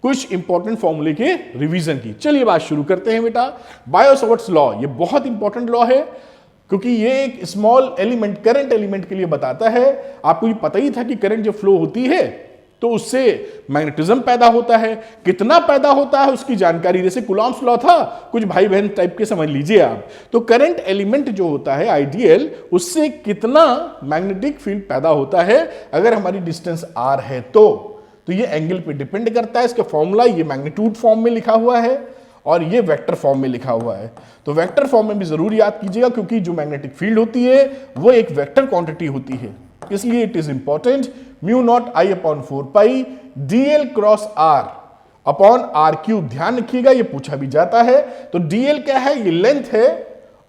कुछ इंपॉर्टेंट फॉर्मूले के रिवीजन की। चलिए बात शुरू करते हैं बेटा। बायो-सैवर्ट्स लॉ, ये बहुत इंपॉर्टेंट लॉ है क्योंकि ये एक स्मॉल एलिमेंट, करंट एलिमेंट के लिए बताता है। आपको ये पता ही था कि करंट जब फ्लो होती है तो उससे मैग्नेटिज्म पैदा होता है। कितना पैदा होता है उसकी जानकारी, जैसे कूलॉम्स लॉ था, कुछ भाई बहन टाइप के समझ लीजिए आप। तो करंट एलिमेंट जो होता है आइडियल, उससे कितना मैग्नेटिक फील्ड पैदा होता है अगर हमारी डिस्टेंस r है तो ये एंगल पे डिपेंड करता है। इसका फॉर्मूला ये मैग्नीट्यूड फॉर्म में लिखा हुआ है और ये वेक्टर फॉर्म में लिखा हुआ है। तो वेक्टर फॉर्म में भी जरूर याद कीजिएगा क्योंकि जो मैग्नेटिक फील्ड होती है वो एक वेक्टर क्वांटिटी होती है, इसलिए it is important. Mu naught I upon 4 pi dl cross r upon r cube. ध्यान रखिएगा ये पूछा भी जाता है। तो dl क्या है, ये लेंथ है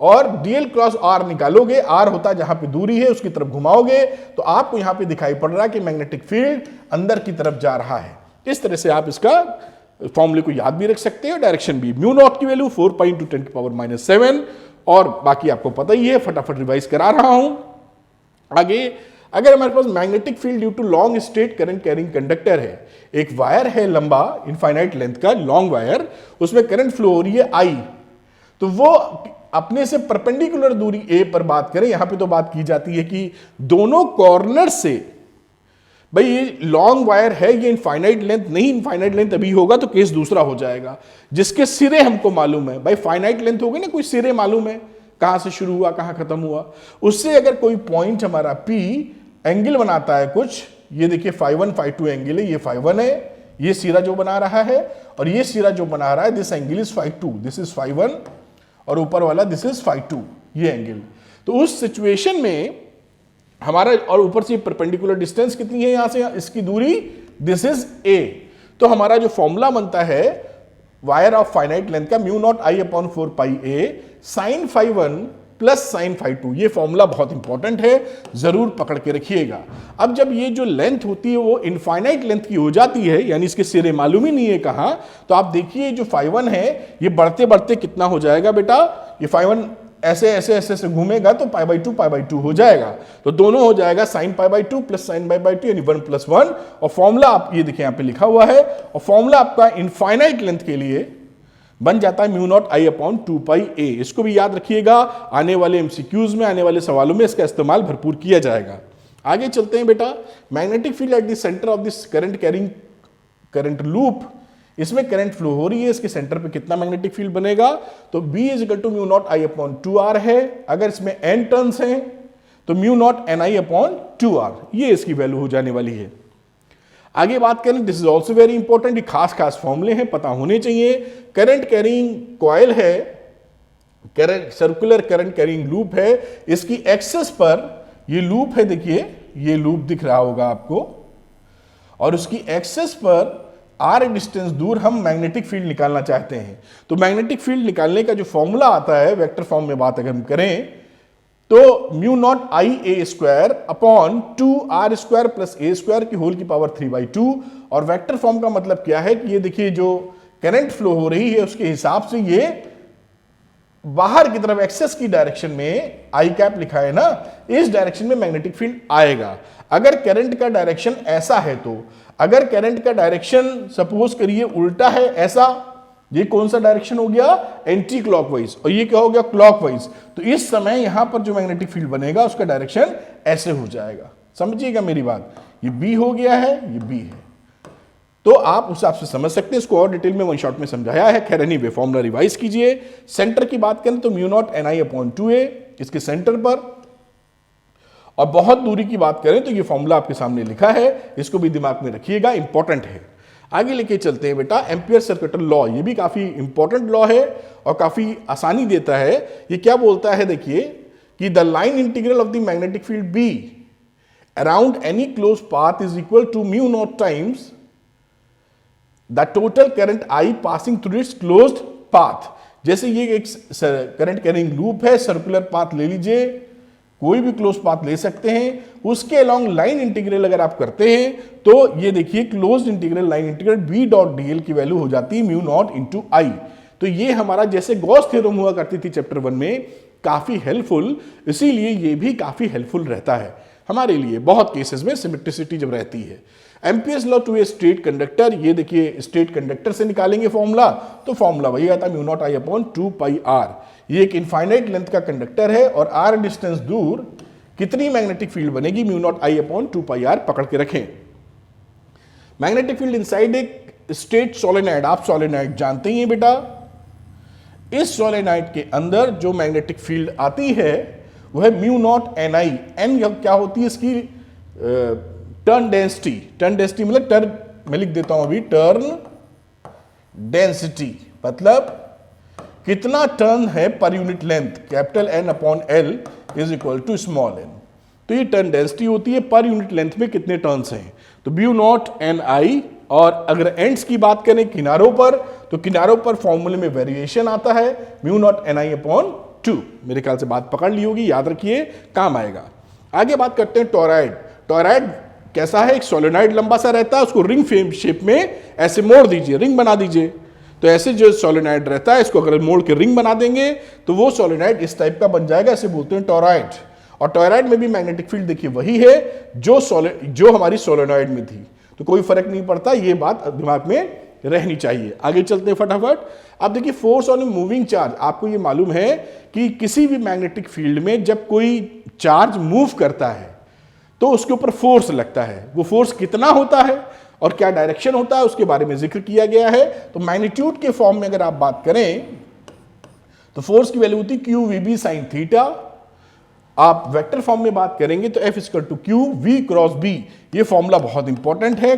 और dl क्रॉस r निकालोगे, r होता है जहां पे दूरी है उसकी तरफ घुमाओगे तो आपको यहां पे दिखाई पड़ रहा है कि मैग्नेटिक फील्ड अंदर की तरफ जा रहा है। इस तरह से आप इसका फॉर्मूले को याद भी रख सकते हैं। डायरेक्शन भी म्यू नॉट की वैल्यू 4 पाई इंटू 10 की पावर -7 और बाकी आपको पता ही है, फटाफट रिवाइज करा रहा हूं। आगे अगर हमारे पास magnetic field due to long straight current carrying conductor है, एक वायर है लंबा इनफाइनाइट लेंथ का लॉन्ग वायर, उसमें करंट फ्लो हो रही है I, तो वो अपने से परपेंडिकुलर दूरी a पर बात करें, यहां पे तो बात की जाती है कि दोनों कॉर्नर से, भाई ये लॉन्ग वायर है, ये इनफाइनाइट लेंथ नहीं, इनफाइनाइट लेंथ अभी होगा तो केस दूसरा हो जाएगा। जिसके सिरे हमको मालूम है, भाई फाइनाइट लेंथ होगी ना, कोई सिरे मालूम है कहां से शुरू हुआ कहां खत्म हुआ, उससे अगर कोई पॉइंट हमारा P एंगल बनाता है कुछ, ये देखिए φ1 φ2 एंगल है, ये φ1 है, ये सिरा जो बना रहा है, और ये सिरा जो बना रहा है this angle is φ2, this is φ1 और ऊपर वाला दिस इज φ2, ये एंगल। तो उस सिचुएशन में हमारा, और ऊपर से परपेंडिकुलर डिस्टेंस कितनी है यहां से, इसकी दूरी दिस इज a। तो हमारा जो फॉर्मूला बनता है वायर ऑफ फाइनाइट लेंथ का mu not I upon 4 pi a sine φ1 plus sine φ2, ये फॉर्मूला बहुत इंपॉर्टेंट है, जरूर पकड़ के रखिएगा। अब जब ये जो लेंथ होती है वो इनफाइनाइट लेंथ की हो जाती है, यानी इसके सिरे मालूम ही नहीं है कहां, तो आप देखिए जो φ1 है ये बढ़ते बढ़ते कितना हो जाएगा बेटा, ये φ1 ऐसे ऐसे ऐसे ऐसे घूमेगा तो π/2 हो जाएगा, तो दोनों हो जाएगा sin π/2 प्लस sin π/2 यानी 1 + 1। और फॉर्मूला आप ये देखिए यहां पे लिखा हुआ है, और फॉर्मूला आपका इनफाइनाइट लेंथ के लिए बन जाता है mu not I upon 2 pi a। इसको भी याद रखिएगा, आने वाले एमसीक्यूज में, आने वाले सवालों में इसका इस्तेमाल भरपूर किया जाएगा। आगे चलते हैं बेटा। Magnetic field at the centre of this current carrying current loop, इसमें करंट फ्लो हो रही है, इसके सेंटर पे कितना मैग्नेटिक फील्ड बनेगा, तो B = mu naught I upon 2r है। अगर इसमें n टर्न्स हैं तो mu naught ni upon 2r, ये इसकी वैल्यू हो जाने वाली है। आगे बात करें, this is also very important, ये खास खास फॉर्मूले हैं, पता होने चाहिए। करंट कैरिंग कॉइल है, current circular current carrying loop है, इसकी एक्सेस पर ये लूप है, देखिए ये लूप दिख रहा होगा आपको, और उसकी एक्सेस पर r डिस्टेंस दूर हम मैग्नेटिक फील्ड निकालना चाहते हैं। तो मैग्नेटिक फील्ड निकालने का जो फॉर्मूला आता है वेक्टर फॉर्म में बात अगर हम करें तो mu not I a square upon 2r square plus a square की होल की पावर 3/2। और वेक्टर फॉर्म का मतलब क्या है कि ये देखिए जो करंट फ्लो हो रही है उसके हिसाब से ये बाहर की तरफ एक्सेस की डायरेक्शन में आई कैप लिखा है ना, इस डायरेक्शन में मैग्नेटिक फील्ड आएगा। अगर करंट का डायरेक्शन ऐसा है तो, अगर करंट का डायरेक्शन सपोज करिए उल्टा है ऐसा, ये कौन सा डायरेक्शन हो गया, एंटी क्लॉकवाइज, और ये क्या हो गया क्लॉकवाइज, तो इस समय यहां पर जो मैग्नेटिक फील्ड बनेगा उसका डायरेक्शन ऐसे हो जाएगा। समझिएगा मेरी बात, ये B हो गया है, ये B है, तो आप उस हिसाब से समझ सकते हैं। इसको और डिटेल में वन शॉट में समझाया है। खैर एनीवे फॉर्मूला रिवाइज कीजिए। सेंटर की बात करें तो mu naught ni upon 2a इसके सेंटर पर, और बहुत दूरी की बात करें तो ये फॉर्मूला आपके सामने लिखा है, इसको भी दिमाग में रखिएगा, इंपॉर्टेंट है। आगे लेके चलते हैं बेटा, एम्पियर सर्किटल लॉ, ये भी काफी इंपॉर्टेंट लॉ है और काफी आसानी देता है। ये क्या बोलता है देखिए कि the line integral of the magnetic field B around any close path is equal to mu not times the total current I passing through its closed path. जैसे ये एक करंट कैरिंग लूप है, सर्कुलर पाथ ले लीजिए, कोई भी close path ले सकते हैं, उसके अलोंग लाइन इंटीग्रल अगर आप करते हैं तो ये देखिए closed integral line integral B dot dl की वैल्यू हो जाती है म्यू नॉट इंटू आई। तो ये हमारा जैसे गॉस थ्योरम हुआ करती थी चैप्टर 1 में, काफी हेल्पफुल, इसीलिए ये भी काफी हेल्पफुल रहता है हमारे लिए बहुत केसेस में, सिमेट्रिसिटी जब रहती है। Ampere's law to a straight conductor, ये देखिए स्ट्रेट कंडक्टर से निकालेंगे फॉर्मूला, तो फॉर्मूला वही आता है mu not I upon 2 pi R. ये एक इनफाइनाइट लेंथ का कंडक्टर है और आर डिस्टेंस दूर कितनी मैग्नेटिक फील्ड बनेगी, mu not I upon 2 pi R पकड़ के रखें। मैग्नेटिक फील्ड इनसाइड एक स्ट्रेट सोलेनॉइड, आप सोलेनॉइड जानते ही हैं बेटा, इस सोलेनॉइड के अंदर जो मैग्नेटिक फील्ड आती है वह mu not N I, N क्या होती है इसकी टर्न डेंसिटी, टर्न डेंसिटी मतलब टर्न, मैं लिख देता हूं अभी, टर्न डेंसिटी मतलब कितना टर्न है per unit length, capital N upon L is equal to small N. तो ये टर्न डेंसिटी होती है पर यूनिट लेंथ में कितने टर्न्स हैं, तो म्यू नॉट एन आई। और अगर एंड्स की बात करें किनारों पर, तो किनारों पर फॉर्मूले में वेरिएशन आता है mu not N I upon 2। मेरे ख्याल से बात पकड़ ली होगी, याद रखिए, काम आएगा। आगे बात करते हैं टोरॉइड। टोरॉइड कैसा है, एक सोलेनॉइड लंबा सा रहता है, उसको रिंग शेप में ऐसे मोड़ दीजिए, रिंग बना दीजिए। तो ऐसे जो सोलेनॉइड रहता है इसको अगर मोड़ के रिंग बना देंगे तो वो सोलेनॉइड इस टाइप का बन जाएगा, इसे बोलते हैं टोरॉइड। और टोरॉइड में भी मैग्नेटिक फील्ड देखिए वही है जो हमारी सोलेनॉइड में थी, तो कोई फर्क नहीं पड़ता, ये बात दिमाग में रहनी चाहिए। आगे चलते हैं फटाफट। अब देखिए force on a moving charge, आपको ये मालूम है कि किसी भी मैग्नेटिक फील्ड में जब कोई चार्ज मूव करता है तो उसके ऊपर फोर्स लगता है, वो फोर्स कितना होता है और क्या डायरेक्शन होता है उसके बारे में जिक्र किया गया है। तो मैग्नीट्यूड के फॉर्म में अगर आप बात करें तो फोर्स की वैल्यू होती है Q V B sine theta. आप वेक्टर फॉर्म में बात करेंगे तो F equal to Q V cross B. ये फॉर्मूला बहुत इंपॉर्टेंट है,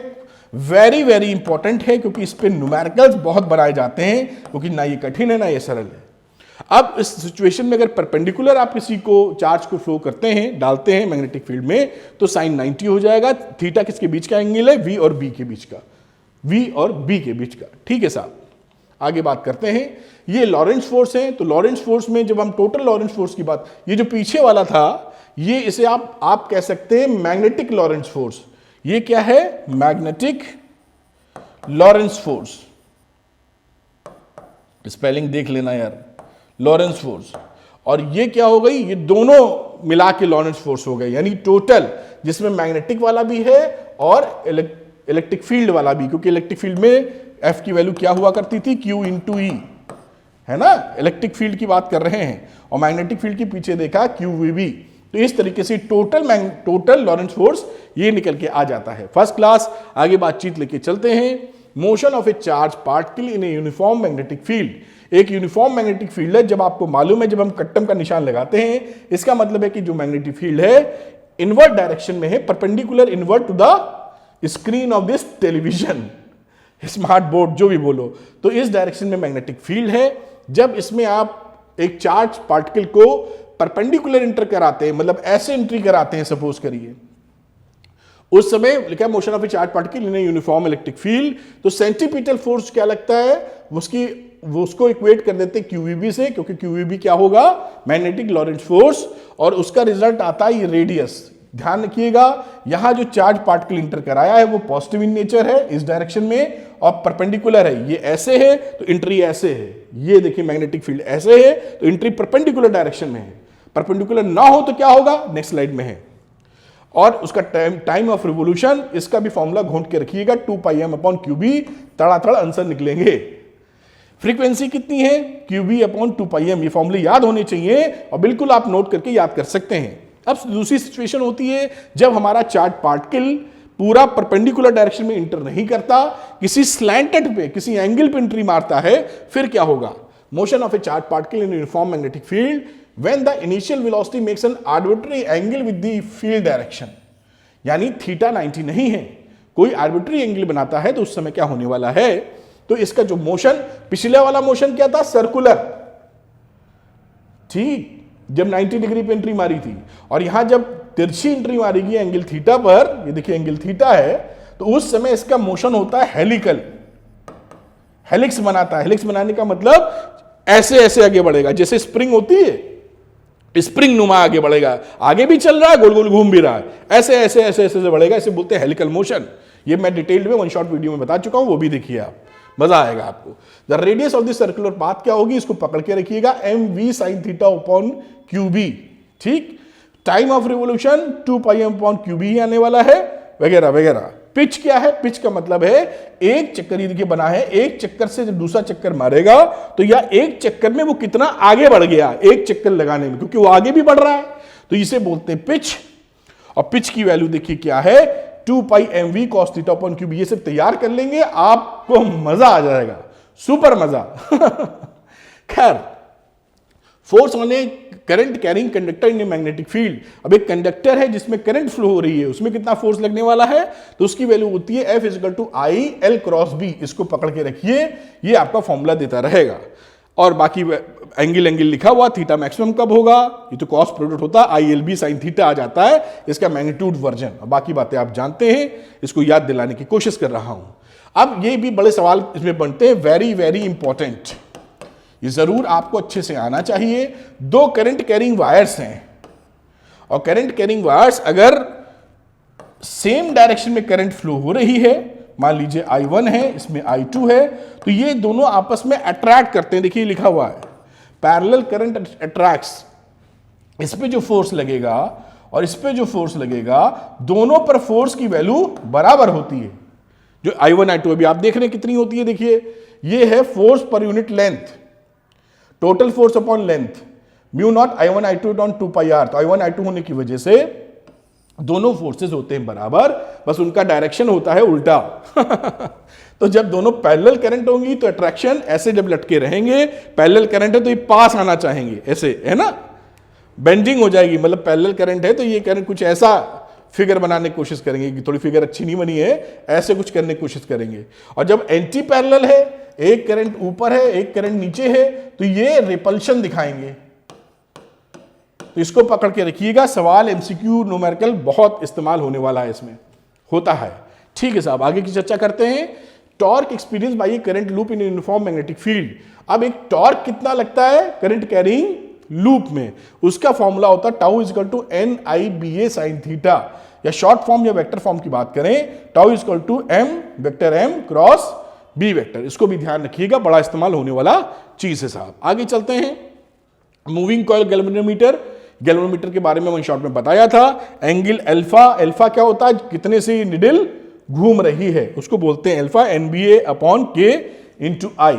वेरी वेरी इंपॉर्टेंट है, क्योंकि इस पे न्यूमेरिकल्स बहुत बनाए जाते हैं, क्योंकि ना ये कठिन है ना ये सरल है। अब इस सिचुएशन में अगर परपेंडिकुलर आप किसी को चार्ज को फ्लो करते हैं, डालते हैं मैग्नेटिक फील्ड में, तो साइन 90 हो जाएगा। थीटा किसके बीच का एंगल है, वी और बी के बीच का, वी और बी के बीच का, ठीक है साहब। आगे बात करते हैं, ये लॉरेंस फोर्स है। तो लॉरेंस फोर्स में जब हम टोटल लॉरेंस फोर्स की बात, ये जो पीछे वाला था ये इसे आप कह सकते हैं मैग्नेटिक लॉरेंस फोर्स। ये क्या है, मैग्नेटिक लॉरेंस फोर्स, स्पेलिंग देख लेना यार, लॉरेंस फोर्स। और ये क्या हो गई, ये दोनों मिला के लॉरेंस फोर्स हो गए, यानी टोटल जिसमें मैग्नेटिक वाला भी है और इलेक्ट्रिक फील्ड वाला भी, क्योंकि इलेक्ट्रिक फील्ड में एफ की वैल्यू क्या हुआ करती थी, क्यू इंटू ई, है ना, इलेक्ट्रिक फील्ड की बात कर रहे हैं, और मैग्नेटिक फील्ड के पीछे देखा क्यू वी बी। तो इस तरीके से टोटल लॉरेंस फोर्स ये निकल के आ जाता है। First class. आगे बातचीत लेके चलते हैं। Motion of a charge particle in a uniform magnetic field. एक यूनिफॉर्म मैग्नेटिक फील्ड है, जब आपको मालूम है जब हम कट्टम का निशान लगाते हैं इसका मतलब है कि जो मैग्नेटिक फील्ड है इनवर्ट डायरेक्शन में है, perpendicular invert to the screen of this television, smart board, जो भी बोलो, तो इस डायरेक्शन में मैग्नेटिक फील्ड है। जब इसमें आप एक चार्ज पार्टिकल को परपेंडिकुलर इंटर कराते हैं, मतलब ऐसे एंट्री कराते हैं, सपोज करिए, उस समय लिखा motion of a charge particle in a uniform electric field, तो सेंट्रीपिटल फोर्स क्या लगता है, उसको इक्वेट कर देते हैं क्यूवीबी से, क्योंकि क्यूवीबी क्या होगा, मैग्नेटिक लॉरेंस फोर्स, और उसका रिजल्ट आता है ये रेडियस। ध्यान रखिएगा, यहां जो चार्ज पार्टिकल इंटर कराया है वो पॉजिटिव इन नेचर है इस डायरेक्शन में, और परपेंडिकुलर है, ये ऐसे है तो एंट्री ऐसे है। ये देखिए मैग्नेटिक फील्ड ऐसे है तो एंट्री परपेंडिकुलर डायरेक्शन में है, परपेंडिकुलर ना हो तो क्या होगा, नेक्स्ट स्लाइड में है। और उसका टाइम ऑफ रिवोल्यूशन, इसका भी फॉर्मूला घोंट के रखिएगा, 2 pi M upon QB, तड़ातड़ answer निकलेंगे। फ्रीक्वेंसी कितनी है, क्यूबी अपॉन 2 पाई एम, ये फॉर्मूले याद होने चाहिए और बिल्कुल आप नोट करके याद कर सकते हैं। अब दूसरी सिचुएशन होती है जब हमारा चार्ज पार्टिकल पूरा परपेंडिकुलर डायरेक्शन में इंटर नहीं करता, किसी स्लैंटेड पे, किसी एंगल पे एंट्री मारता है, फिर क्या होगा, motion of a charge particle in uniform magnetic field when the initial velocity makes an arbitrary angle with the field direction, यानी थीटा 90 नहीं है, कोई आर्बिट्री एंगल बनाता है तो उस समय क्या होने वाला है, तो इसका जो मोशन, पिछले वाला मोशन क्या था, सर्कुलर, ठीक, जब 90 डिग्री पे एंट्री मारी थी, और यहां जब तिरछी एंट्री मारेगी एंगल थीटा पर, ये देखिए एंगल थीटा है, तो उस समय इसका मोशन होता है हेलिकल, हेलिक्स बनाता है। हेलिक्स बनाने का मतलब ऐसे ऐसे आगे बढ़ेगा, जैसे स्प्रिंग होती है, स्प्रिंग नुमा आगे बढ़ेगा, आगे भी चल रहा है, गोल गोल घूम भी रहा है, ऐसे ऐसे ऐसे ऐसे बढ़ेगा, इसे बोलते हैं हेलिकल मोशन। ये मैं डिटेल्ड में वन शॉट वीडियो में बता चुका हूं, वो भी देखिए आप, मजा आएगा आपको। The radius of the circular path क्या होगी, इसको पकड़ के रखिएगा, M V sine theta upon Q B, ठीक। Time of revolution 2 pi M upon Q B आने वाला है, वगैरह वगैरह। पिच क्या है? पिच का मतलब है एक चक्कर ये देखिए बना है, एक चक्कर से जब दूसरा चक्कर मारेगा तो या एक चक्कर में वो कितना आगे बढ़ गया एक चक्कर लगाने में, क्योंकि वो आगे भी बढ़ रहा है, तो इसे बोलते हैं पिच। और पिच की वैल्यू देखिए क्या है, 2 पाई mv cos theta upon cube. ये सब तैयार कर लेंगे, आपको मजा आ जाएगा, सुपर मजा। खैर, force on A current carrying conductor in a magnetic field. अब एक कंडक्टर है जिसमें करंट फ्लो हो रही है, उसमें कितना फोर्स लगने वाला है, तो उसकी वैल्यू होती है F equal to I L cross B. इसको पकड़ के रखिए, ये आपका फॉर्मूला देता रहेगा। और बाकी एंगल लिखा हुआ, थीटा मैक्सिमम कब होगा, ये तो कॉस प्रोडक्ट होता है, I L B sine theta आ जाता है, इसका मैग्नीट्यूड वर्जन। बाकी बातें आप जानते हैं, इसको याद दिलाने की कोशिश कर रहा हूं। अब ये भी बड़े सवाल इसमें बनते हैं, वेरी वेरी इंपॉर्टेंट, ये जरूर आपको अच्छे से आना चाहिए। दो करंट कैरिंग वायर्स हैं, और करंट कैरिंग वायर्स अगर सेम डायरेक्शन में करंट फ्लो हो रही है, मान लीजिए I1 है, इसमें I2 है, तो ये दोनों आपस में अट्रैक्ट करते हैं। देखिए लिखा हुआ है पैरेलल करंट अट्रैक्ट्स, इस पे जो फोर्स लगेगा और इस पे जो फोर्स लगेगा, दोनों पर फोर्स की वैल्यू बराबर होती है। जो I1 I2 अभी आप देख रहे हैं कितनी होती है, देखिए ये है फोर्स पर unit length, total force upon length, mu naught I1 I2 upon 2 पाई r। तो I1 I2 होने की वजह से दोनों फोर्सेस होते हैं बराबर, बस उनका डायरेक्शन होता है उल्टा। तो जब दोनों पैरेलल करंट होंगी तो अट्रैक्शन ऐसे जब लटके रहेंगे, पैरेलल करंट है तो ये पास आना चाहेंगे, ऐसे है ना, बेंडिंग हो जाएगी, मतलब पैरेलल करंट है तो ये करंट कुछ ऐसा फिगर बनाने की कोशिश करेंगे, कि थोड़ी फिगर अच्छी नहीं बनी है, ऐसे कुछ करने की कोशिश करेंगे। और जब एंटी पैरेलल है, एक करंट ऊपर है एक करंट नीचे है, तो ये रिपल्शन दिखाएंगे। तो इसको पकड़ के रखिएगा, सवाल एमसीक्यू न्यूमेरिकल बहुत इस्तेमाल होने वाला है, इसमें होता है। ठीक है साहब, आगे की चर्चा करते हैं। Torque experience by A current loop in uniform magnetic field. अब एक टॉर्क कितना लगता है करंट कैरिंग लूप में, उसका फॉर्मूला होता है tau equal to N I B A sine theta, या शॉर्ट फॉर्म या वेक्टर फॉर्म की बात करें, tau equal to M vector M cross B vector. इसको भी ध्यान रखिएगा, बड़ा इस्तेमाल होने वाला चीज है साहब। आगे चलते हैं, मूविंग कॉइल गैल्वेनोमीटर। गैल्वेनोमीटर के बारे में मैंने शॉर्ट में बताया था। एंगल अल्फा, अल्फा क्या होता है, कितने से निडल घूम रही है, उसको बोलते हैं अल्फा, एनबीए अपॉन के इंटू आई।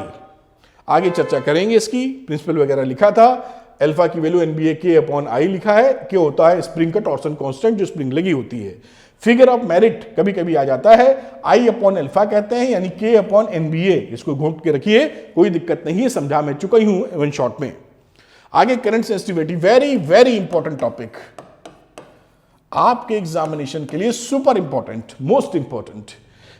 आगे चर्चा करेंगे इसकी, प्रिंसिपल वगैरह लिखा था। अल्फा की वैल्यू एनबीए के अपॉन आई लिखा है, के होता है स्प्रिंग का टॉर्सन कांस्टेंट, जो स्प्रिंग लगी होती है। फिगर ऑफ मेरिट कभी कभी आ जाता है, आई अपॉन अल्फा कहते हैं, यानी के अपॉन एनबीए। इसको घोट के रखिए, कोई दिक्कत नहीं है, समझा मैं चुका ही हूं वन शॉट में। आगे current sensitivity, very very important topic, आपके एग्जामिनेशन के लिए super important, most important.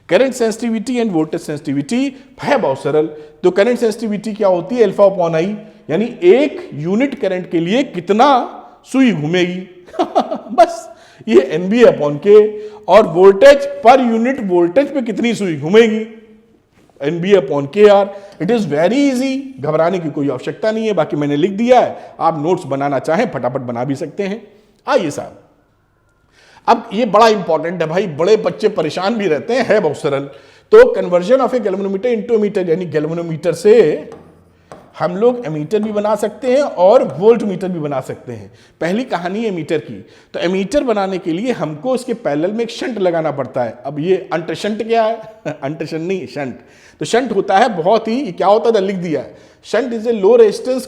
Current sensitivity end voltage sensitivity है बहुत सरल। तो करंट सेंसिटिविटी क्या होती है, अल्फा अपॉन आई, यानी एक यूनिट करंट के लिए कितना सुई घूमेगी। बस ये एनबी अपॉन के। और वोल्टेज पर यूनिट वोल्टेज पे कितनी सुई घूमेगी, NB upon K R. It is very easy, घबराने की कोई आवश्यकता नहीं है। बाकी मैंने लिख दिया है, आप नोट्स बनाना चाहें फटाफट बना भी सकते हैं। आइए साहब, अब ये बड़ा इंपॉर्टेंट है भाई, बड़े बच्चे परेशान भी रहते हैं, है बहुत सरल। तो conversion of a galvanometer into ammeter, यानी गैल्वेनोमीटर से हम लोग एमीटर भी बना सकते हैं और वोल्ट मीटर भी बना सकते हैं। पहली कहानी एमीटर की। तो एमीटर बनाने के लिए हमको इसके पैरेलल में एक शंट लगाना पड़ता है। अब ये अंटर शंट क्या है? अंटर शंट नहीं, शंट। तो शंट होता है बहुत ही, क्या होता है लिख दिया है, shunt is a low resistance,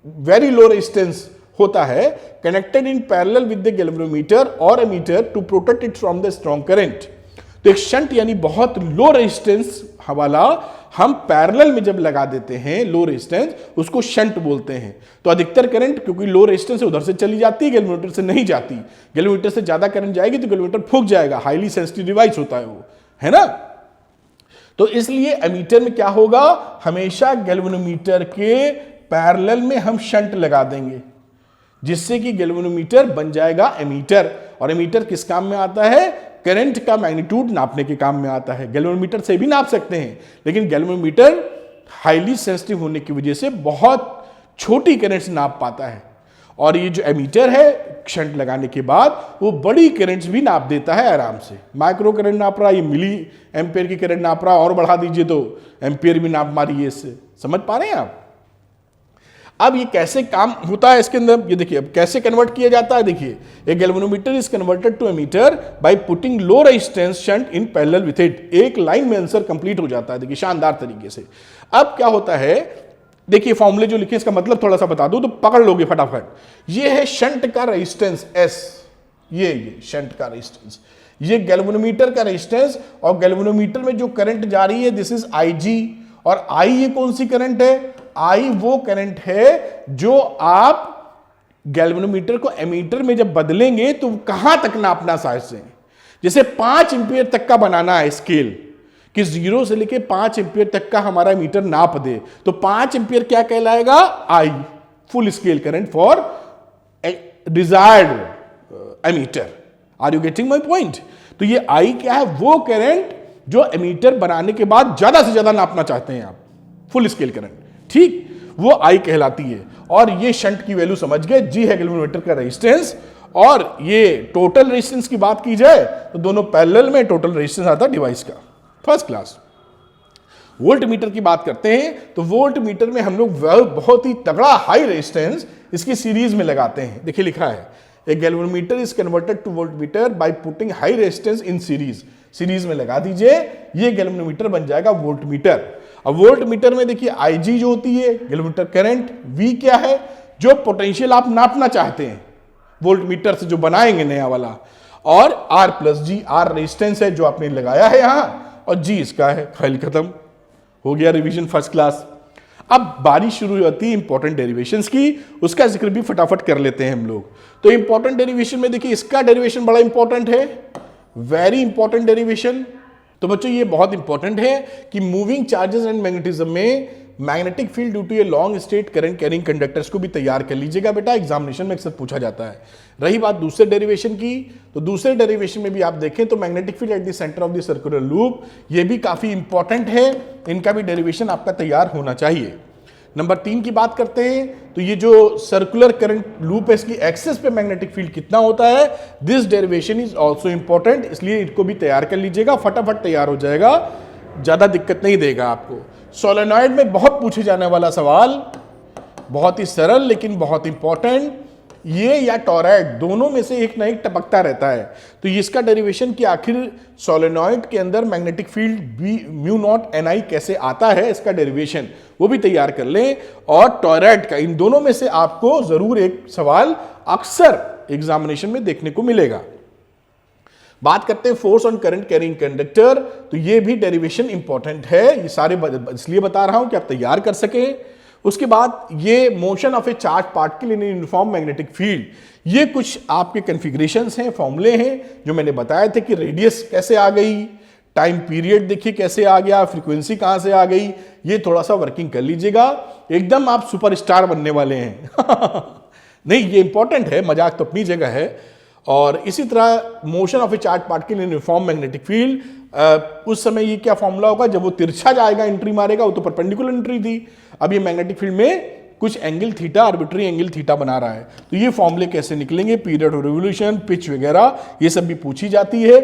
very low resistance होता है, connected in parallel with the galvanometer और ammeter to protect it from the strong current. तो एक शंट यानी बहुत लो रेजिस्टेंस वाला हम पैरेलल में जब लगा देते हैं, लो रेजिस्टेंस, उसको शंट बोलते हैं। तो अधिकतर करंट क्योंकि लो रेजिस्टेंस है उधर से चली जाती है, गैल्वेनोमीटर से नहीं जाती। गैल्वेनोमीटर से ज्यादा करंट जाएगी तो गैल्वेनोमीटर फूंक जाएगा, हाईली सेंसिटिव डिवाइस होता है वो, है ना। तो इसलिए एमीटर में क्या होगा, हमेशा गैल्वेनोमीटर के पैरेलल में हम शंट लगा देंगे, जिससे कि गैल्वेनोमीटर बन जाएगा एमीटर। और एमीटर किस काम में आता है, करंट का मैग्नीट्यूड नापने के काम में आता है। गैल्वेनोमीटर से भी नाप सकते हैं, लेकिन गैल्वेनोमीटर हाईली सेंसिटिव होने की वजह से बहुत छोटी करंट से नाप पाता है। और ये जो एमीटर है, शंट लगाने के बाद वो बड़ी करंट्स भी नाप देता है आराम से। माइक्रो करंट नाप रहा है, ये मिली एम्पेयर की करंट नाप रहा है, और बढ़ा दीजिए तो एम्पेयर भी नाप मारिए इससे। समझ पा रहे हैं आप? अब ये कैसे काम होता है इसके अंदर, ये देखिए अब कैसे कन्वर्ट किया जाता है। देखिए एक galvanometer is converted to ammeter by putting low resistance shunt in parallel with it. एक लाइन में आंसर कंप्लीट हो जाता है, देखिए शानदार तरीके से। अब क्या होता है, देखिए फॉर्मूले जो लिखे इसका मतलब थोड़ा सा बता दूं तो पकड़ लोगे फटाफट। ये है शंट का रेजिस्टेंस एस, ये शंट का रेजिस्टेंस, ये गैल्वेनोमीटर का रेजिस्टेंस, और गैल्वेनोमीटर में जो करंट जा रही है दिस इज IG, और I ये कौन सी करंट है, I वो करंट है जो आप गैल्वेनोमीटर को एमीटर में जब बदलेंगे तो कहां तक नापना चाहते हैं। जैसे 5 एम्पियर तक का बनाना है स्केल, कि 0 से लेके 5 एम्पियर तक का हमारा मीटर नाप दे, तो 5 एम्पियर क्या कहलाएगा, I, full scale current for desired ammeter. Are you getting my point. तो ये I क्या है, वो करंट जो एमीटर बनाने के बाद ज्यादा से ज्यादा नापना चाहते हैं आप, फुल स्केल करंट, ठीक, वो I कहलाती है। और ये शंट की वैल्यू समझ गए, G है गैल्वेनोमीटर का रेजिस्टेंस, और ये टोटल रेजिस्टेंस की बात की जाए तो दोनों पैरेलल में टोटल रेजिस्टेंस आता है डिवाइस का, फर्स्ट क्लास। वोल्ट मीटर की बात करते हैं तो वोल्ट मीटर में हम लोग बहुत ही तगड़ा हाई रेजिस्टेंस इसकी सीरीज में लगाते हैं। देखिए लिखा है a galvanometer is converted to voltmeter by putting high resistance in series. Series में लगा दीजिए, ये गैल्वेनोमीटर बन जाएगा वोल्ट मीटर। अब वोल्ट मीटर में देखिए IG जो होती है गैल्वेनोमीटर करंट, V क्या है, जो पोटेंशियल आप नापना चाहते हैं वोल्ट मीटर से जो बनाएंगे नया वाला, और R plus G, R resistance है जो आपने लगाया है यहां, और G इसका है। खेल खत्म हो गया, रिवीजन फर्स्ट क्लास। अब बारी शुरू होती है इंपॉर्टेंट डेरिवेशंस की, उसका जिक्र भी फटाफट कर लेते हैं हम लोग। तो इंपॉर्टेंट डेरिवेशन में देखिए इसका डेरिवेशन बड़ा इंपॉर्टेंट है, वेरी इंपॉर्टेंट डेरिवेशन। तो बच्चों ये बहुत इंपॉर्टेंट है कि मूविंग चार्जेस एंड मैग्नेटिज्म में magnetic field due to a long straight current carrying conductors को भी तैयार कर लीजिएगा बेटा, एग्जामिनेशन में अक्सर पूछा जाता है। रही बात दूसरे डेरिवेशन की, तो दूसरे डेरिवेशन में भी आप देखें तो magnetic field at the centre of the circular loop, ये भी काफी इंपॉर्टेंट है, इनका भी डेरिवेशन आपका तैयार होना चाहिए। नंबर 3 की बात करते हैं तो ये जो सर्कुलर करंट लूप है इसकी एक्सेस पे मैग्नेटिक फील्ड कितना होता है, this derivation is also important, इसलिए इसको भी तैयार कर लीजिएगा, फटाफट तैयार हो जाएगा, ज्यादा दिक्कत नहीं देगा आपको। सोलेनॉइड में बहुत पूछे जाने वाला सवाल, बहुत ही सरल लेकिन बहुत इंपॉर्टेंट, ये या टॉरॉयड दोनों में से एक ना एक टपकता रहता है। तो इसका डेरिवेशन कि आखिर सोलेनॉइड के अंदर magnetic field mu naught NI कैसे आता है, इसका डेरिवेशन वो भी तैयार कर लें। और टॉरॉयड का, इन दोनों में से आपको जरूर एक सवाल अक्सर एग्जामिनेशन में देखने को मिलेगा। बात करते हैं force on current carrying conductor, तो ये भी डेरिवेशन इंपॉर्टेंट है, ये सारे इसलिए बता रहा हूं कि आप तैयार कर सकें। उसके बाद ये motion of a charge particle in uniform magnetic field, ये कुछ आपके कन्फिग्रेशंस हैं, फॉर्मूले हैं जो मैंने बताए थे कि रेडियस कैसे आ गई, टाइम पीरियड देखिए कैसे आ गया, फ्रीक्वेंसी कहां से आ गई, ये थोड़ा सा वर्किंग कर लीजिएगा, एकदम आप सुपरस्टार बनने वाले हैं नहीं ये इंपॉर्टेंट है, मजाक तो अपनी जगह है। और इसी तरह motion of a charge particle in uniform magnetic field, उस समय ये क्या फॉर्मूला होगा, जब वो तिरछा जाएगा एंट्री मारेगा, वो तो परपेंडिकुलर एंट्री थी, अब ये मैग्नेटिक फील्ड में कुछ angle theta, arbitrary angle theta बना रहा है, तो ये फॉर्मूले कैसे निकलेंगे, पीरियड ऑफ रिवोल्यूशन, पिच वगैरह, ये सब भी पूछी जाती है।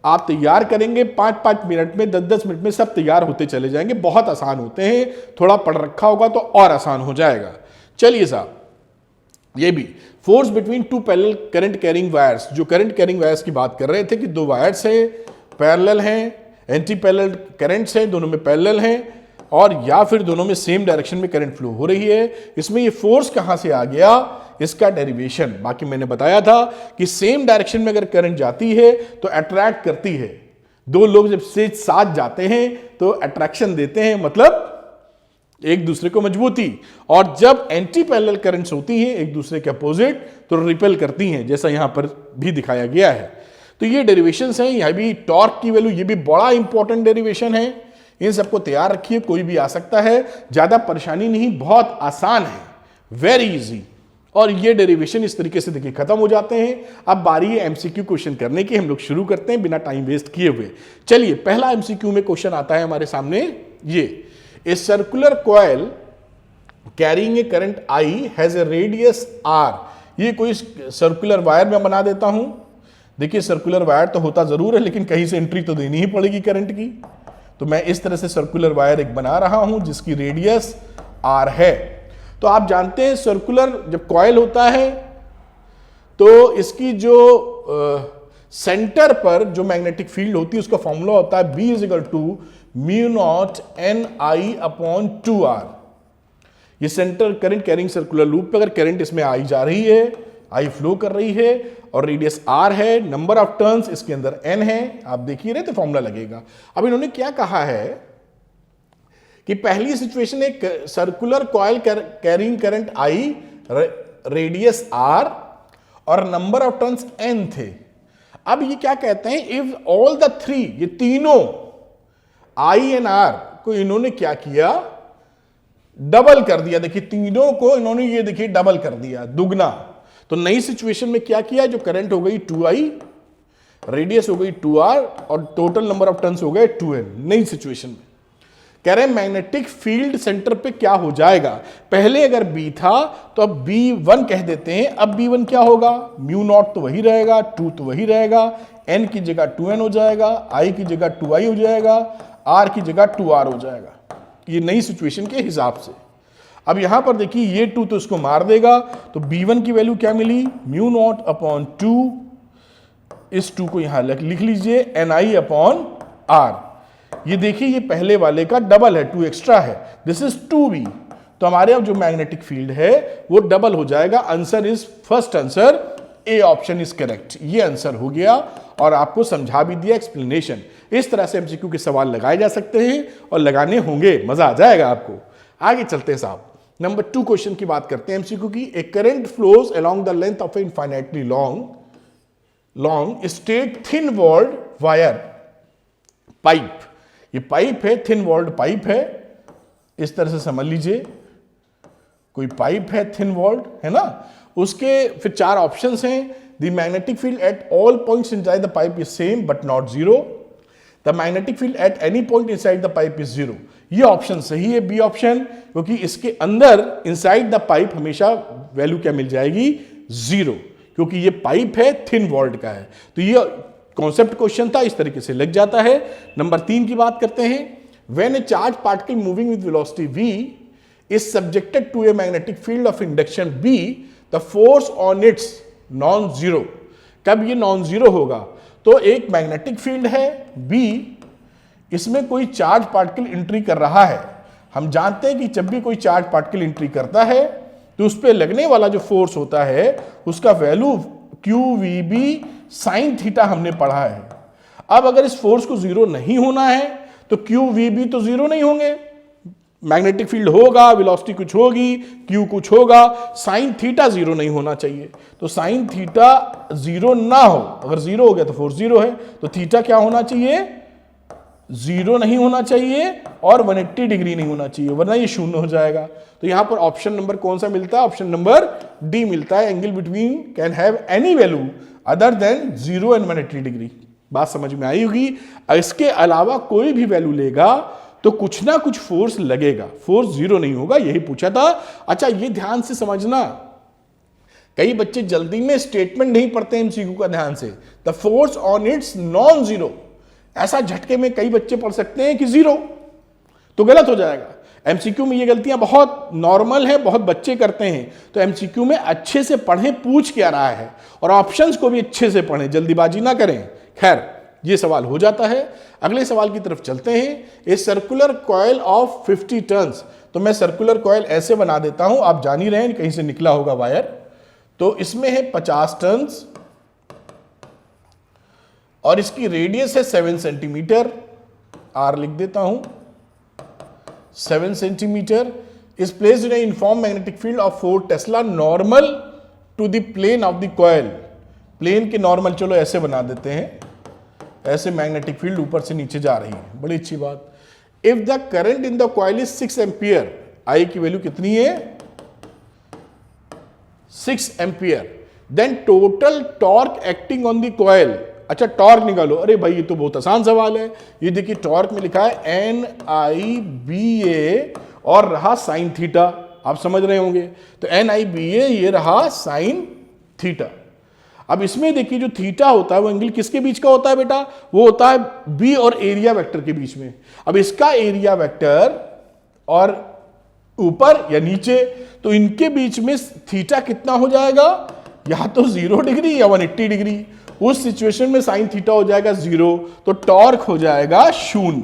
आप तैयार करेंगे 5-5 मिनट में, 10-10 मिनट में सब तैयार होते चले जाएंगे, बहुत आसान होते हैं, थोड़ा पढ़ रखा होगा तो और आसान हो जाएगा। चलिए साहब, ये भी force between two parallel current carrying wires, जो करंट कैरिंग वायर्स की बात कर रहे थे कि दो वायर्स हैं, पैरेलल हैं, एंटी पैरेलल करंट्स हैं, दोनों में पैरेलल हैं, और या फिर दोनों में सेम डायरेक्शन में करंट फ्लो हो रही है। इसमें ये फोर्स कहां से आ गया, इसका डेरिवेशन बाकी मैंने बताया था कि सेम डायरेक्शन में अगर करंट जाती है तो अट्रैक्ट करती है, दो लोग जब से साथ जाते हैं तो अट्रैक्शन देते हैं, मतलब एक दूसरे को मजबूती, और जब एंटी पैरेलल करंट्स होती हैं एक दूसरे के अपोजिट तो रिपेल करती हैं, जैसा यहां पर भी दिखाया गया है। तो ये डेरिवेशंस हैं, यह भी टॉर्क की वैल्यू, ये भी बड़ा इंपॉर्टेंट डेरिवेशन है, इन सबको तैयार रखिए, कोई भी आ सकता है, ज्यादा परेशानी नहीं, बहुत आसान है, वेरी इजी। और ये डेरिवेशन इस तरीके से देखिए खत्म हो जाते हैं। अब बारी है एमसीक्यू क्वेश्चन करने की, हम लोग शुरू करते हैं बिना टाइम वेस्ट किए हुए। चलिए, पहला एमसीक्यू में क्वेश्चन आता है हमारे सामने, ये a circular coil carrying a current I has a radius R। ये कोई सर्कुलर वायर में बना देता हूं, देखिए सर्कुलर वायर तो होता जरूर है लेकिन कहीं से एंट्री तो देनी ही पड़ेगी करंट की, तो मैं इस तरह से सर्कुलर वायर एक बना रहा हूं जिसकी रेडियस R है। तो आप जानते हैं सर्कुलर जब कॉइल होता है तो इसकी जो सेंटर पर जो मैग्नेटिक फील्ड होती है उसका फॉर्मूला होता है B is equal to mu naught NI upon 2R। ये centre current carrying circular loop पे अगर करंट इसमें आई जा रही है, आई फ्लो कर रही है और रेडियस R है, नंबर ऑफ टर्न्स इसके अंदर N है, आप देखिए रहे तो फॉर्मूला लगेगा। अब इन्होंने क्या कहा है कि पहली सिचुएशन एक circular coil carrying current I, radius R और नंबर ऑफ टर्न्स N थे। अब ये क्या कहते हैं, इफ ऑल द थ्री, ये तीनों I एंड R को इन्होंने क्या किया, डबल कर दिया। देखिए तीनों को इन्होंने ये देखिए डबल कर दिया, दुगना। तो नई सिचुएशन में क्या किया, जो करंट हो गई 2I, रेडियस हो गई 2R और टोटल नंबर ऑफ टर्न्स हो गए 2N। नई सिचुएशन में कह रहे हैं मैग्नेटिक फील्ड सेंटर पे क्या हो जाएगा, पहले अगर B था तो अब B1 कह देते हैं। अब B1 क्या होगा, म्यू नॉट तो वही रहेगा, 2 तो वही रहेगा, N की जगह 2N हो जाएगा, I की जगह 2I हो जाएगा, R की जगह 2R हो जाएगा, ये नई सिचुएशन के हिसाब से। अब यहां पर देखिए ये 2 तो इसको मार देगा, तो B1 की वैल्यू क्या मिली, म्यू नॉट अपॉन 2, इस 2 को यहां लिख लीजिए NI अपॉन R। ये देखिए ये पहले वाले का डबल है, 2 एक्स्ट्रा है, दिस इज 2B। तो हमारे अब जो मैग्नेटिक फील्ड है वो डबल हो जाएगा। Answer is first answer, A option is correct. ये आंसर हो गया और आपको समझा भी दिया एक्सप्लेनेशन। इस तरह से एमसीक्यू के सवाल लगाए जा सकते हैं और लगाने होंगे, मजा आ जाएगा आपको। आगे चलते हैं साहब, नंबर 2 क्वेश्चन की बात करते हैं एमसीक्यू की। A current flows along the length of a infinitely long straight thin walled wire pipe. ये पाइप है, थिन वॉल्ड पाइप है, इस तरह से समझ लीजिए, कोई पाइप है थिन वॉल्ड, है ना। उसके फिर 4 ऑप्शंस हैं। The magnetic field at all points inside the pipe is same but not zero. The magnetic field at any point inside the pipe is zero. ये ऑप्शन सही है, बी ऑप्शन, क्योंकि इसके अंदर इनसाइड द पाइप हमेशा value क्या मिल जाएगी, zero, क्योंकि ये पाइप है थिन वॉल्ड का है। तो ये कॉन्सेप्ट क्वेश्चन था, इस तरीके से लग जाता है। नंबर 3 की बात करते हैं। When A charge particle moving with velocity v is subjected to a magnetic field of induction B, the force on its non-zero। कब ये नॉन जीरो होगा, तो एक मैग्नेटिक फील्ड है B, इसमें कोई चार्ज पार्टिकल एंट्री कर रहा है। हम जानते हैं कि जब भी कोई चार्ज पार्टिकल एंट्री करता है तो उस पर लगने वाला जो फोर्स होता है उसका वैल्यू QVB साइन थीटा हमने पढ़ा है। अब अगर इस फोर्स को जीरो नहीं होना है तो QVB तो जीरो नहीं होंगे, मैग्नेटिक फील्ड होगा, वेलोसिटी कुछ होगी, Q कुछ होगा, साइन थीटा जीरो नहीं होना चाहिए। तो साइन थीटा जीरो ना हो, अगर जीरो हो गया तो फोर्स जीरो है, तो थीटा क्या होना चाहिए, जीरो नहीं होना चाहिए और 180 डिग्री नहीं होना चाहिए, वरना ये शून्य हो जाएगा। तो यहां पर ऑप्शन नंबर कौन सा मिलता है, ऑप्शन नंबर डी मिलता है। Angle between can have any value other than 0 and 180 degree. बात समझ में आई होगी। इसके अलावा कोई भी वैल्यू लेगा तो कुछ ना कुछ फोर्स लगेगा, फोर्स जीरो नहीं होगा, यही पूछा था। अच्छा ये ध्यान से समझना, कई बच्चे जल्दी में स्टेटमेंट नहीं पढ़ते एमसीक्यू का, ध्यान से। The force on it's non zero, ऐसा झटके में कई बच्चे पढ़ सकते हैं कि जीरो, तो गलत हो जाएगा। एमसीक्यू में ये गलतियां बहुत नॉर्मल है, बहुत बच्चे करते हैं। तो एमसीक्यू में अच्छे से पढ़ें, पूछ क्या रहा है, और ऑप्शंस को भी अच्छे से पढ़ें, जल्दीबाजी ना करें। खैर ये सवाल हो जाता है। अगले सवाल की तरफ चलते हैं। A circular coil of 50 turns. तो मैं सर्कुलर कॉइल ऐसे बना देता हूं, आप जान ही रहे हैं कहीं से निकला होगा वायर। तो इसमें है 50 टर्न्स और इसकी रेडियस है 7 सेंटीमीटर, आर लिख देता हूं 7 centimetre. Is placed in a uniform magnetic field of 4 tesla normal to the plane of the coil. Plane के नॉर्मल चलो ऐसे बना देते हैं, ऐसे मैग्नेटिक फील्ड ऊपर से नीचे जा रही है, बड़ी अच्छी बात। If the current in the coil is 6 ampere, I की वैल्यू कितनी है, 6 ampere, then total torque acting on the coil. अच्छा टॉर्क निकालो, अरे भाई ये तो बहुत आसान सवाल है। ये देखिए टॉर्क में लिखा है NIBA और रहा साइन थीटा, आप समझ रहे होंगे। तो NIBA ये रहा साइन थीटा। अब इसमें देखिए जो थीटा होता है वो एंगल किसके बीच का होता है बेटा, वो होता है बी और एरिया वेक्टर के बीच में। अब इसका एरिया वेक्टर और ऊपर या नीचे, तो इनके बीच में थीटा कितना हो जाएगा, या तो 0 डिग्री या 180 डिग्री। उस सिचुएशन में साइन थीटा हो जाएगा 0, तो टॉर्क हो जाएगा 0।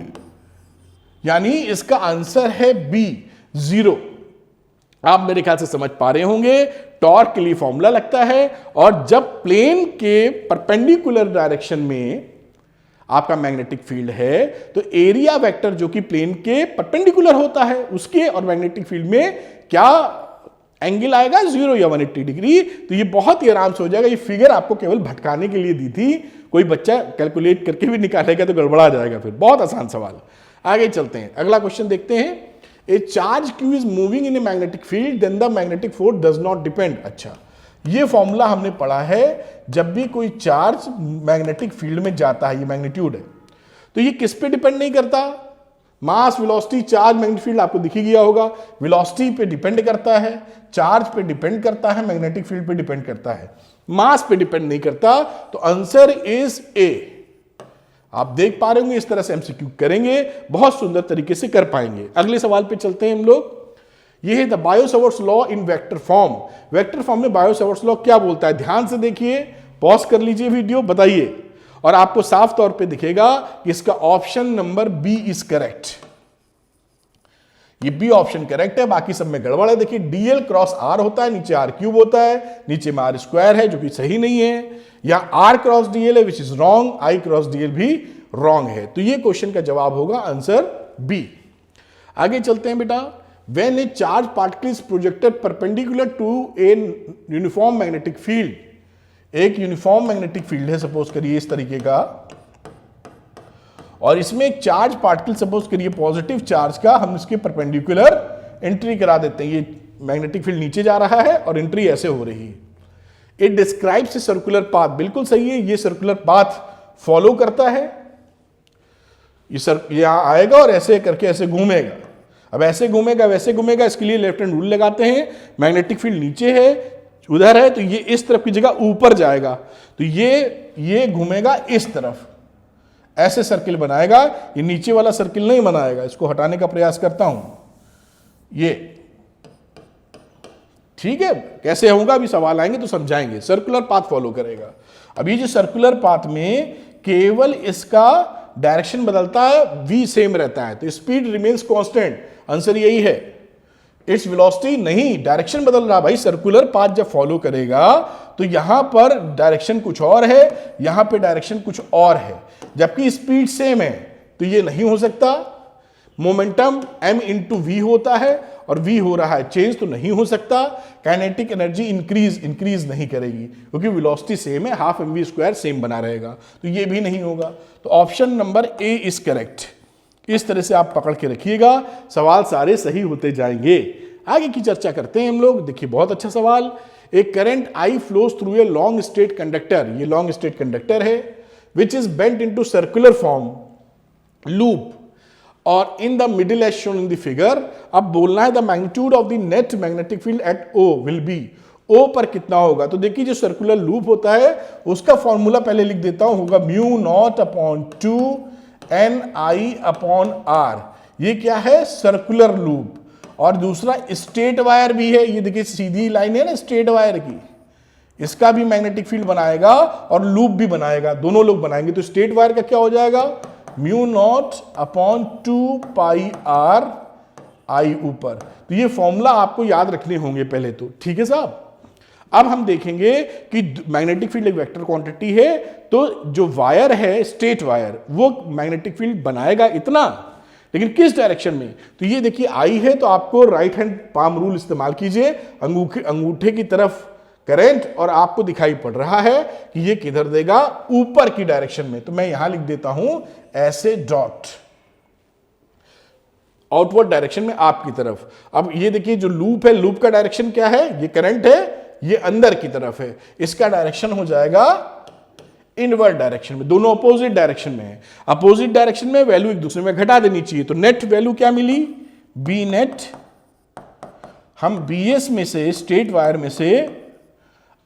यानी इसका आंसर है बी, 0। आप मेरे ख्याल से समझ पा रहे होंगे, टॉर्क के लिए फॉर्मूला लगता है, और जब प्लेन के परपेंडिकुलर डायरेक्शन में आपका मैग्नेटिक फील्ड है तो एरिया वेक्टर जो कि प्लेन के परपेंडिकुलर होता है उसके और मैग्नेटिक फील्ड में क्या एंगल आएगा, 0 या 180 डिग्री। तो ये बहुत ही आराम से हो जाएगा। ये फिगर आपको केवल भटकाने के लिए दी थी, कोई बच्चा कैलकुलेट करके भी निकालेगा तो गड़बड़ा जाएगा। फिर बहुत आसान सवाल। आगे चलते हैं, अगला क्वेश्चन देखते हैं। A charge Q is moving in a magnetic field then the magnetic force does not depend. अच्छा, ये फॉर्मूला हमने पढ़ा है, जब भी कोई चार्ज मैग्नेटिक फील्ड में जाता है, ये मैग्नीट्यूड है, तो ये किस पे डिपेंड नहीं करता, मास, वेलोसिटी, चार्ज, मैग्नेटिक फील्ड आपको दिख ही गया होगा। वेलोसिटी पे डिपेंड करता है, चार्ज पे डिपेंड करता है, मैग्नेटिक फील्ड पे डिपेंड करता है, मास पे डिपेंड नहीं करता। तो आंसर इज ए। आप देख पा रहे होंगे, इस तरह से एमसीक्यू करेंगे, बहुत सुंदर तरीके से कर पाएंगे। अगले सवाल पे चलते हैं हम लोग। ये है the Biot Savart's law in vector form. Vector form में बायो-सैवर्ट्स लॉ क्या बोलता है, ध्यान से देखिए, पॉज कर लीजिए वीडियो, बताइए, और आपको साफ तौर पे दिखेगा कि इसका option number B is correct. ये बी ऑप्शन करेक्ट है, बाकी सब में गड़बड़ है। देखिए डीएल क्रॉस आर होता है, नीचे आर क्यूब होता है, नीचे में आर स्क्वायर है जो कि सही नहीं है, या आर क्रॉस डीएल है which is wrong, I cross DL भी रॉन्ग है। तो ये क्वेश्चन का जवाब होगा आंसर बी। आगे चलते हैं बेटा। When a charge particle is projected perpendicular to a uniform magnetic field, एक यूनिफॉर्म मैग्नेटिक फील्ड है सपोज करिए इस तरीके का, और इसमें एक चार्ज पार्टिकल सपोज करिए पॉजिटिव चार्ज का, हम इसके परपेंडिकुलर एंट्री करा देते हैं। ये मैग्नेटिक फील्ड नीचे जा रहा है और एंट्री ऐसे हो रही है। It describes a circular path, बिल्कुल सही है, ये सर्कुलर पाथ फॉलो करता है। ये यहां आएगा और ऐसे करके ऐसे घूमेगा। अब ऐसे घूमेगा वैसे घूमेगा, इसके लिए लेफ्ट हैंड रूल लगाते हैं। मैग्नेटिक फील्ड नीचे है, उधर है, तो ये इस तरफ की जगह ऊपर जाएगा, तो ये घूमेगा इस तरफ, ऐसे सर्किल बनाएगा। ये नीचे वाला सर्किल नहीं बनाएगा, इसको हटाने का प्रयास करता हूं, ये ठीक है। कैसे होगा अभी सवाल आएंगे तो समझाएंगे। सर्कुलर पाथ फॉलो करेगा। अब ये जो सर्कुलर पाथ में केवल इसका डायरेक्शन बदलता है, v सेम रहता है, तो स्पीड रिमेन्स कांस्टेंट, आंसर यही है। इट्स वेलोसिटी नहीं, डायरेक्शन बदल रहा भाई। सर्कुलर पाथ जब फॉलो करेगा तो यहां पर डायरेक्शन कुछ और है, यहां पे डायरेक्शन कुछ और है, जबकि स्पीड सेम है, तो ये नहीं हो सकता। मोमेंटम m इंटू वी होता है और v हो रहा है चेंज, तो नहीं हो सकता। काइनेटिक एनर्जी इंक्रीज नहीं करेगी क्योंकि वेलोसिटी सेम है, हाफ mv स्क्वायर सेम बना रहेगा, तो ये भी नहीं होगा। तो option number A is correct. इस तरह से आप पकड़ के रखिएगा, सवाल सारे सही होते जाएंगे। आगे की चर्चा करते हैं हम लोग। देखिए बहुत अच्छा सवाल। एक current I flows through a long straight conductor, ये लॉन्ग स्ट्रेट कंडक्टर है, which is bent into circular form loop और in the middle as shown in the figure. अब बोलना है the magnitude of the net magnetic field at O will be, O पर कितना होगा। तो देखिए जो सर्कुलर लूप होता है उसका फॉर्मूला पहले लिख देता हूं, होगा mu naught upon 2 N I upon R. ये क्या है, सर्कुलर लूप। और दूसरा स्ट्रेट वायर भी है, ये देखिए सीधी लाइन है ना स्ट्रेट वायर की, इसका भी मैग्नेटिक फील्ड बनाएगा और लूप भी बनाएगा, दोनों लोग बनाएंगे। तो स्ट्रेट वायर का क्या हो जाएगा, mu naught upon 2 pi are आई ऊपर। तो ये फॉर्मूला आपको याद रखने होंगे पहले तो, ठीक है साहब। अब हम देखेंगे कि मैग्नेटिक फील्ड एक वेक्टर क्वांटिटी है, तो जो वायर है स्ट्रेट वायर वो मैग्नेटिक फील्ड बनाएगा इतना, लेकिन किस डायरेक्शन में। तो ये देखिए आई है, तो आपको राइट हैंड पाम रूल इस्तेमाल कीजिए, अंगूठे की तरफ करंट, और आपको दिखाई पड़ रहा है कि ये किधर देगा, ऊपर की डायरेक्शन में। तो मैं यहां लिख देता हूं ऐसे डॉट, आउटवर्ड डायरेक्शन में आपकी तरफ। अब ये देखिए जो लूप है, लूप का डायरेक्शन क्या है, ये करंट है, ये अंदर की तरफ है, इसका डायरेक्शन हो जाएगा इनवर्ड डायरेक्शन में, दोनों अपोजिट डायरेक्शन में है। अपोजिट डायरेक्शन में वैल्यू एक दूसरे में घटा देनी चाहिए। तो नेट वैल्यू क्या मिली, बी नेट। हम बीएस में से, स्ट्रेट वायर में से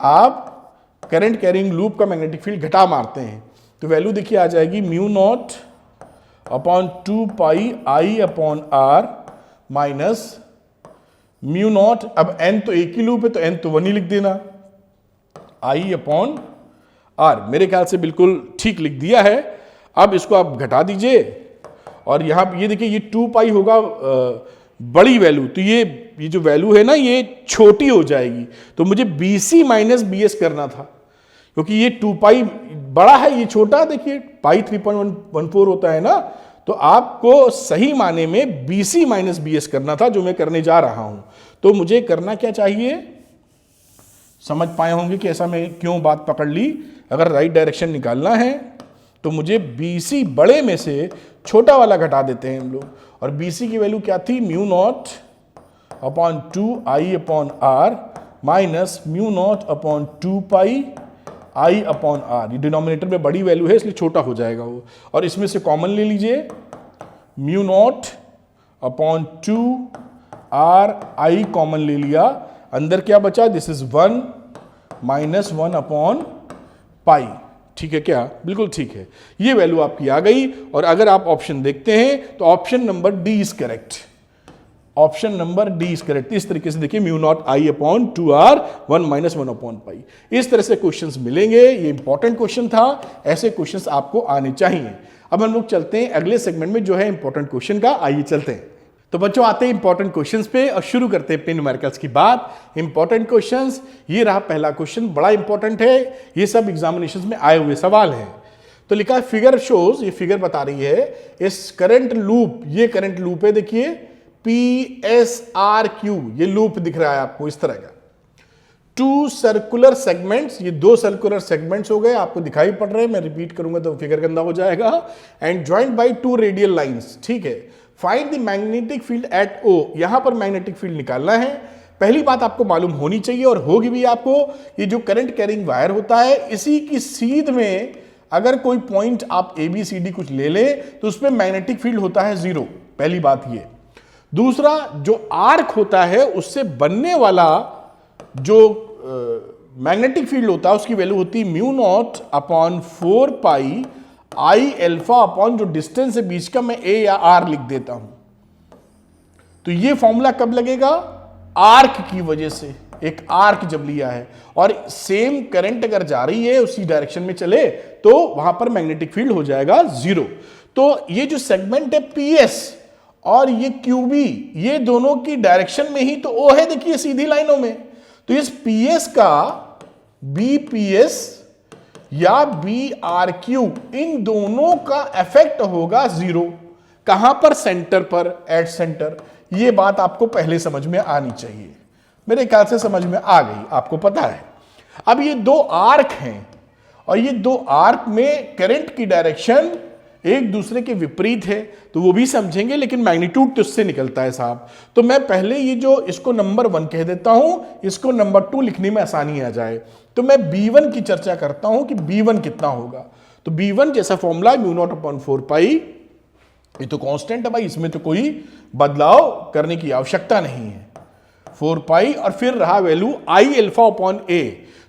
आप करंट कैरिंग लूप का मैग्नेटिक फील्ड घटा मारते हैं, तो वैल्यू देखिए आ जाएगी mu naught upon 2 pi I upon R minus mu naught, अब n तो एक ही लूप है तो n तो 1 ही लिख देना, I अपॉन R, मेरे ख्याल से बिल्कुल ठीक लिख दिया है। अब इसको आप घटा दीजिए और यहां ये देखिए ये 2 पाई होगा बड़ी वैल्यू, तो ये जो वैल्यू है ना ये छोटी हो जाएगी, तो मुझे BC माइनस BS करना था, क्योंकि ये 2 पाई बड़ा है ये छोटा, देखिए पाई 3.14 होता है ना, तो आपको सही माने में BC माइनस BS करना था, जो मैं करने जा रहा हूं। तो मुझे करना क्या चाहिए, समझ पाए होंगे कि ऐसा मैं क्यों बात पकड़ ली। अगर राइट डायरेक्शन निकालना है तो मुझे BC बड़े में से छोटा वाला घटा देते हैं हम लोग, और BC की वैल्यू क्या थी, mu naught upon 2I upon R minus mu naught upon 2 pi I upon R। ये डिनोमिनेटर में बड़ी वैल्यू है इसलिए छोटा हो जाएगा वो, और इसमें से कॉमन ले लीजिए, mu naught upon 2 RI common ले लिया, अंदर क्या बचा, this is 1 minus 1 upon pi. ठीक है क्या, बिल्कुल ठीक है, ये वैल्यू आपकी आ गई। और अगर आप ऑप्शन देखते हैं तो option number D is correct, option number D is correct. इस तरीके से देखिए mu not I upon 2R 1 minus 1 upon pi, इस तरह से क्वेश्चंस मिलेंगे। ये इंपॉर्टेंट क्वेश्चन था, ऐसे क्वेश्चंस आपको आने चाहिए। अब हम लोग चलते हैं अगले सेगमेंट में जो है इंपॉर्टेंट क्वेश्चन का, आइए चलते हैं। तो बच्चों आते हैं इंपॉर्टेंट क्वेश्चंस पे और शुरू करते हैं न्यूमेरिकल्स की बात। इंपॉर्टेंट क्वेश्चंस, ये रहा पहला क्वेश्चन, बड़ा इंपॉर्टेंट है, ये सब एग्जामिनेशंस में आए हुए सवाल हैं। तो लिखा है फिगर शोज, ये फिगर बता रही है इस करंट लूप, ये करंट लूप है, देखिए PSRQ, ये लूप दिख रहा है आपको इस तरह का। 2 सर्कुलर सेगमेंट्स, ये 2 सर्कुलर सेगमेंट्स हो गए, आपको दिखाई पड़ रहे हैं, मैं रिपीट करूंगा तो फिगर गंदा हो जाएगा। And joined by 2 radial lines, ठीक है। Find the magnetic field at O, यहां पर मैग्नेटिक फील्ड निकालना है। पहली बात आपको मालूम होनी चाहिए और होगी भी आपको, ये जो करंट कैरिंग वायर होता है इसी की सीध में अगर कोई पॉइंट आप ABCD कुछ ले लें तो उसमें मैग्नेटिक फील्ड होता है 0, पहली बात ये। दूसरा, जो आर्क होता है उससे बनने वाला जो मैग्नेटिक फील्ड होता है उसकी वैल्यू होती है mu naught upon 4 pi I alpha upon जो डिस्टेंस है बीच का, मैं A या R लिख देता हूं। तो ये फॉर्मूला कब लगेगा, आर्क की वजह से, एक आर्क जब लिया है और सेम करंट अगर जा रही है उसी डायरेक्शन में चले तो वहां पर मैग्नेटिक फील्ड हो जाएगा 0। तो ये जो सेगमेंट है PS और ये QB, ये दोनों की डायरेक्शन में ही तो O है, देखिए सीधी लाइनों में। तो इस PS का BPS या BRQ, इन दोनों का इफेक्ट होगा 0, कहां पर, सेंटर पर, एट सेंटर। ये बात आपको पहले समझ में आनी चाहिए, मेरे ख्याल से समझ में आ गई, आपको पता है। अब ये 2 आर्क हैं और ये 2 आर्क में करंट की डायरेक्शन एक दूसरे के विपरीत है, तो वो भी समझेंगे, लेकिन मैग्नीट्यूड तो उससे निकलता है साहब। तो मैं पहले ये जो इसको नंबर 1 कह देता हूं, इसको नंबर 2 लिखने में आसानी आ जाए, तो मैं B1 की चर्चा करता हूं कि B1 कितना होगा। तो B1 जैसा फॉर्मूला म्यू नॉट अपॉन 4 पाई, ये तो कांस्टेंट है भाई, इसमें तो कोई बदलाव करने की आवश्यकता नहीं है, 4 पाई। और फिर रहा value I alpha upon A,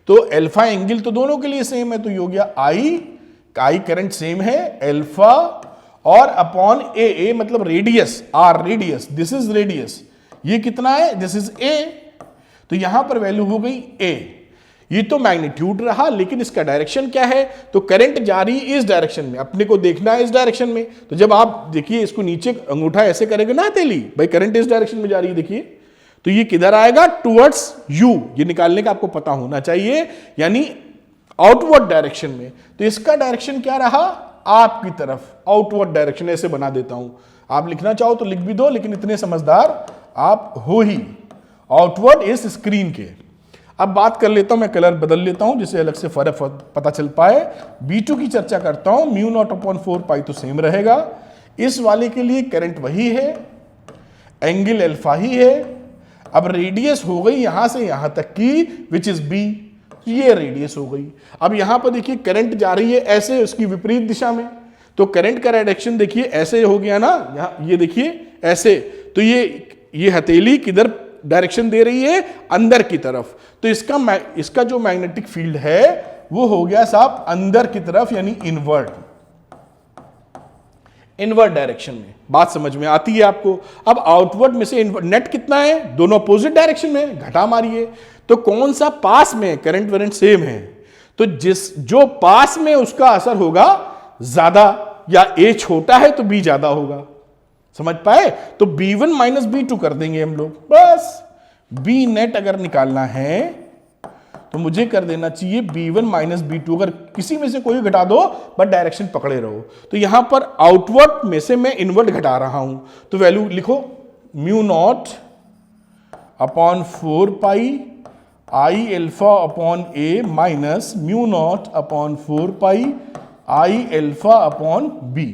तो अल्फा एंगल तो दोनों के लिए सेम है, तो ये हो गया I करंट सेम है, अल्फा और अपॉन A मतलब radius, R radius, this is radius, ये कितना है, दिस इज A, तो यहां पर वैल्यू हो गई A। ये तो मैग्नीट्यूड रहा, लेकिन इसका डायरेक्शन क्या है, तो करंट जा रही है इस डायरेक्शन में, अपने को देखना है इस डायरेक्शन में। तो जब आप देखिए इसको नीचे अंगूठा ऐसे करेंगे ना हथेली, भाई करंट इस डायरेक्शन में जा रही है, देखिए, तो ये किधर आएगा, टुवर्ड्स U, ये निकालने का आपको पता होना चाहिए, यानी आउटवर्ड डायरेक्शन में। तो इसका डायरेक्शन क्या रहा, आपकी तरफ, आउटवर्ड डायरेक्शन, ऐसे बना देता हूं, आप लिखना चाहो तो लिख भी दो, लेकिन इतने समझदार आप हो ही, आउटवर्ड इस स्क्रीन के। अब बात कर लेता हूं, मैं कलर बदल लेता हूं जिससे अलग से फर्क पता चल पाए। B2 की चर्चा करता हूं, म्यू नॉट अपॉन 4 पाई तो सेम रहेगा, इस वाले के लिए करंट वही है, एंगल अल्फा ही है। अब रेडियस हो गई यहां से यहां तक की, विच इज B, ये रेडियस हो गई। अब यहां पर देखिए करंट जा रही है ऐसे, उसकी विपरीत दिशा में, तो करंट का डायरेक्शन देखिए ऐसे हो गया ना, यहां ये देखिए ऐसे, तो ये हथेली किधर डायरेक्शन दे रही है, अंदर की तरफ। तो इसका जो मैग्नेटिक फील्ड है वो हो गया साहब अंदर की तरफ, यानी इनवर्ड। इनवर्ड डायरेक्शन में। बात समझ में आती है आपको? अब आउटवर्ड में से नेट कितना है, दोनों अपोजिट डायरेक्शन में, घटा मारिए तो कौन सा पास में, करंट वरेंट सेम है, तो जो पास में उसका असर होगा ज्यादा, या ए छोटा है तो बी ज्यादा होगा। समझ पाए? तो B1 माइनस B2 कर देंगे हम लोग, बस। बी नेट अगर निकालना है तो मुझे कर देना चाहिए B1 माइनस B2, अगर किसी में से कोई घटा दो बट डायरेक्शन पकड़े रहो। तो यहां पर आउटवर्ड में से मैं इनवर्ड घटा रहा हूं, तो वैल्यू लिखो mu naught upon 4 pi I alpha upon A minus mu naught upon 4 pi I alpha upon B.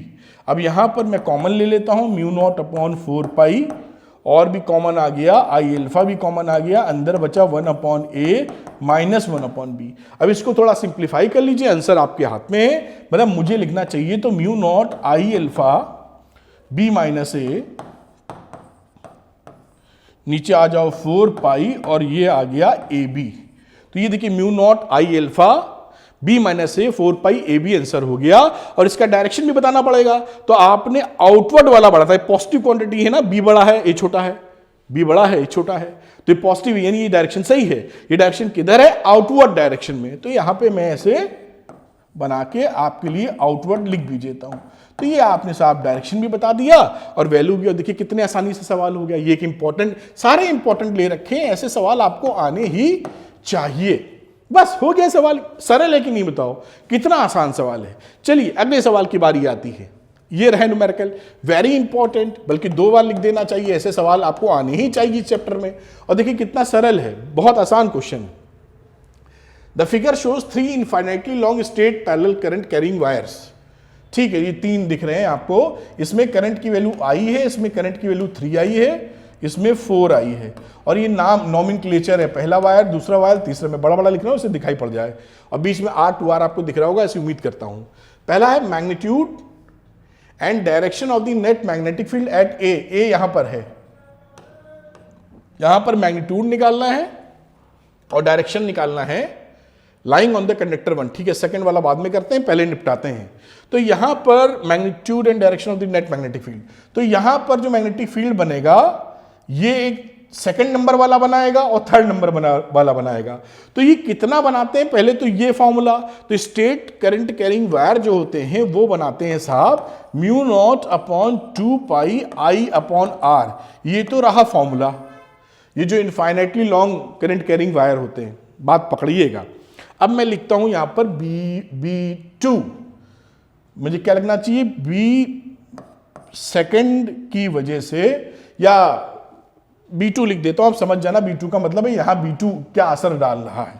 अब यहां पर मैं कॉमन ले लेता हूं, म्यू नॉट अपॉन 4 पाई, और भी कॉमन आ गया, आई एल्फा भी कॉमन आ गया, अंदर बचा 1 upon A minus 1 upon B. अब इसको थोड़ा सिंप्लीफाई कर लीजिए, आंसर आपके हाथ में है। मतलब मुझे लिखना चाहिए तो mu not I alpha B minus A, नीचे आ जाओ 4 पाई, और ये आ गया ए बी। तो ये देखिए mu not I alpha B minus A 4 pi A B answer हो गया। और इसका डायरेक्शन भी बताना पड़ेगा, तो आपने आउटवर्ड वाला बढ़ाता है, पॉजिटिव क्वांटिटी है ना, बी बड़ा है ए छोटा है, बी बड़ा है ए छोटा है, तो ये पॉजिटिव, यानी ये डायरेक्शन सही है। ये डायरेक्शन किधर है? आउटवर्ड डायरेक्शन में। तो यहां पे मैं ऐसे बना के आपके लिए आउटवर्ड लिख भी देता हूं। तो ये आपने साहब डायरेक्शन भी बता दिया और वैल्यू भी, और देखिए कितने आसानी से सवाल हो गया। ये एक इंपॉर्टेंट, सारे इंपॉर्टेंट ले रखे हैं, ऐसे सवाल आपको आने ही चाहिए। बस हो गया सवाल, सरल है कि नहीं बताओ, कितना आसान सवाल है। चलिए अगले सवाल की बारी आती है। ये रहे न्यूमेरिकल, वेरी इंपॉर्टेंट, बल्कि 2 बार लिख देना चाहिए, ऐसे सवाल आपको आने ही चाहिए इस चैप्टर में। और देखिए कितना सरल है, बहुत आसान question. The figure shows 3 infinitely long straight parallel current carrying wires. ठीक है, ये 3 दिख रहे हैं आपको, इसमें करंट की वैल्यू आई है, इसमें करंट की वैल्यू 3 आई है, इसमें 4 आई है, और ये नाम नॉमेनक्लेचर है, पहला वायर, दूसरा वायर, तीसरा। में बड़ा बड़ा लिख रहा हूं, उससे दिखाई पड़ जाए, और बीच में R 2R आपको दिख रहा होगा, ऐसी उम्मीद करता हूं। पहला है magnitude and direction of the net magnetic field at A यहां पर है, यहां पर मैग्नीट्यूड निकालना है और डायरेक्शन निकालना है लाइंग ऑन द कंडक्टर 1। ठीक है, सेकंड वाला बाद में करते हैं, पहले निपटाते हैं। तो यहां पर magnitude and direction of the net magnetic field, तो यहां पर जो मैग्नेटिक फील्ड बनेगा ये एक सेकंड नंबर वाला बनाएगा और थर्ड नंबर वाला बनाएगा। तो ये कितना बनाते हैं? पहले तो ये फॉर्मूला, तो स्ट्रेट करंट कैरिंग वायर जो होते हैं वो बनाते हैं साहब mu naught upon 2 pi I upon R. ये तो रहा फॉर्मूला, ये जो infinitely long current carrying wire होते हैं, बात पकड़िएगा। अब मैं लिखता हूं यहां पर B2, मुझे क्या लिखना चाहिए? बी सेकंड की वजह से, या B2 लिख देता हूं, आप समझ जाना B2 का मतलब है यहां B2 क्या असर डाल रहा है।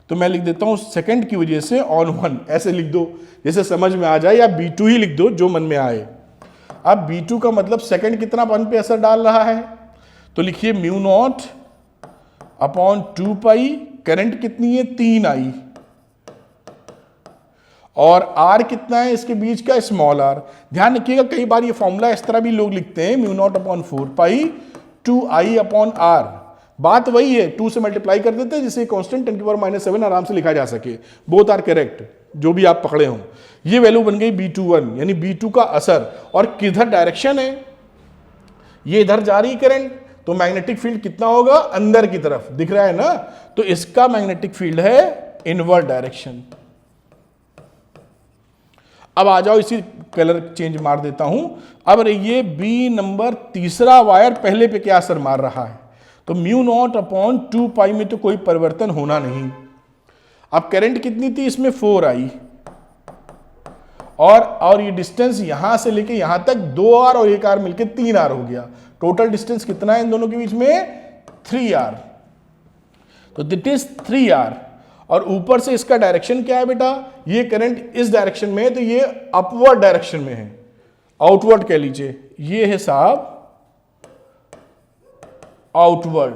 तो मैं लिख देता हूं सेकंड की वजह से ऑन 1, ऐसे लिख दो जैसे समझ में आ जाए, या B2 ही लिख दो जो मन में आए। अब B2 का मतलब सेकंड कितना 1 पे असर डाल रहा है, तो लिखिए म्यू नॉट अपॉन 2 पाई, करंट कितनी है 3 आई, और R कितना है इसके बीच का, स्मॉल r। ध्यान रखिएगा कई बार ये फॉर्मूला इस तरह भी लोग लिखते हैं, mu naught upon 4 pi 2 I upon R. बात वही है, 2 से मल्टीप्लाई कर देते हैं जिससे कांस्टेंट 10⁻⁷ आराम से लिखा जा सके। बोथ आर करेक्ट, जो भी आप पकड़े हों। ये वैल्यू बन गई B21, यानी B2 का असर, और किधर डायरेक्शन है, ये इधर जा रही करंट, तो मैग्नेटिक फील्ड कितना होगा? अंदर की तरफ, दिख रहा है ना, तो इसका मैग्नेटिक फील्ड है इनवर्ड डायरेक्शन। अब आ जाओ, इसी कलर चेंज मार देता हूं। अब ये B नंबर तीसरा वायर पहले पे क्या असर मार रहा है, तो म्यू नॉट अपॉन 2 पाई में तो कोई परिवर्तन होना नहीं। अब करंट कितनी थी इसमें 4 आई, और ये डिस्टेंस यहां से लेके यहां तक 2R और 1R मिलके 3R हो गया। टोटल डिस्टेंस कितना है इन दोनों के बीच में? 3R। तो दिट इज 3R, और ऊपर से इसका डायरेक्शन क्या है बेटा? ये करंट इस डायरेक्शन में है, तो ये अपवर्ड डायरेक्शन में है, आउटवर्ड कह लीजिए। ये है साहब आउटवर्ड।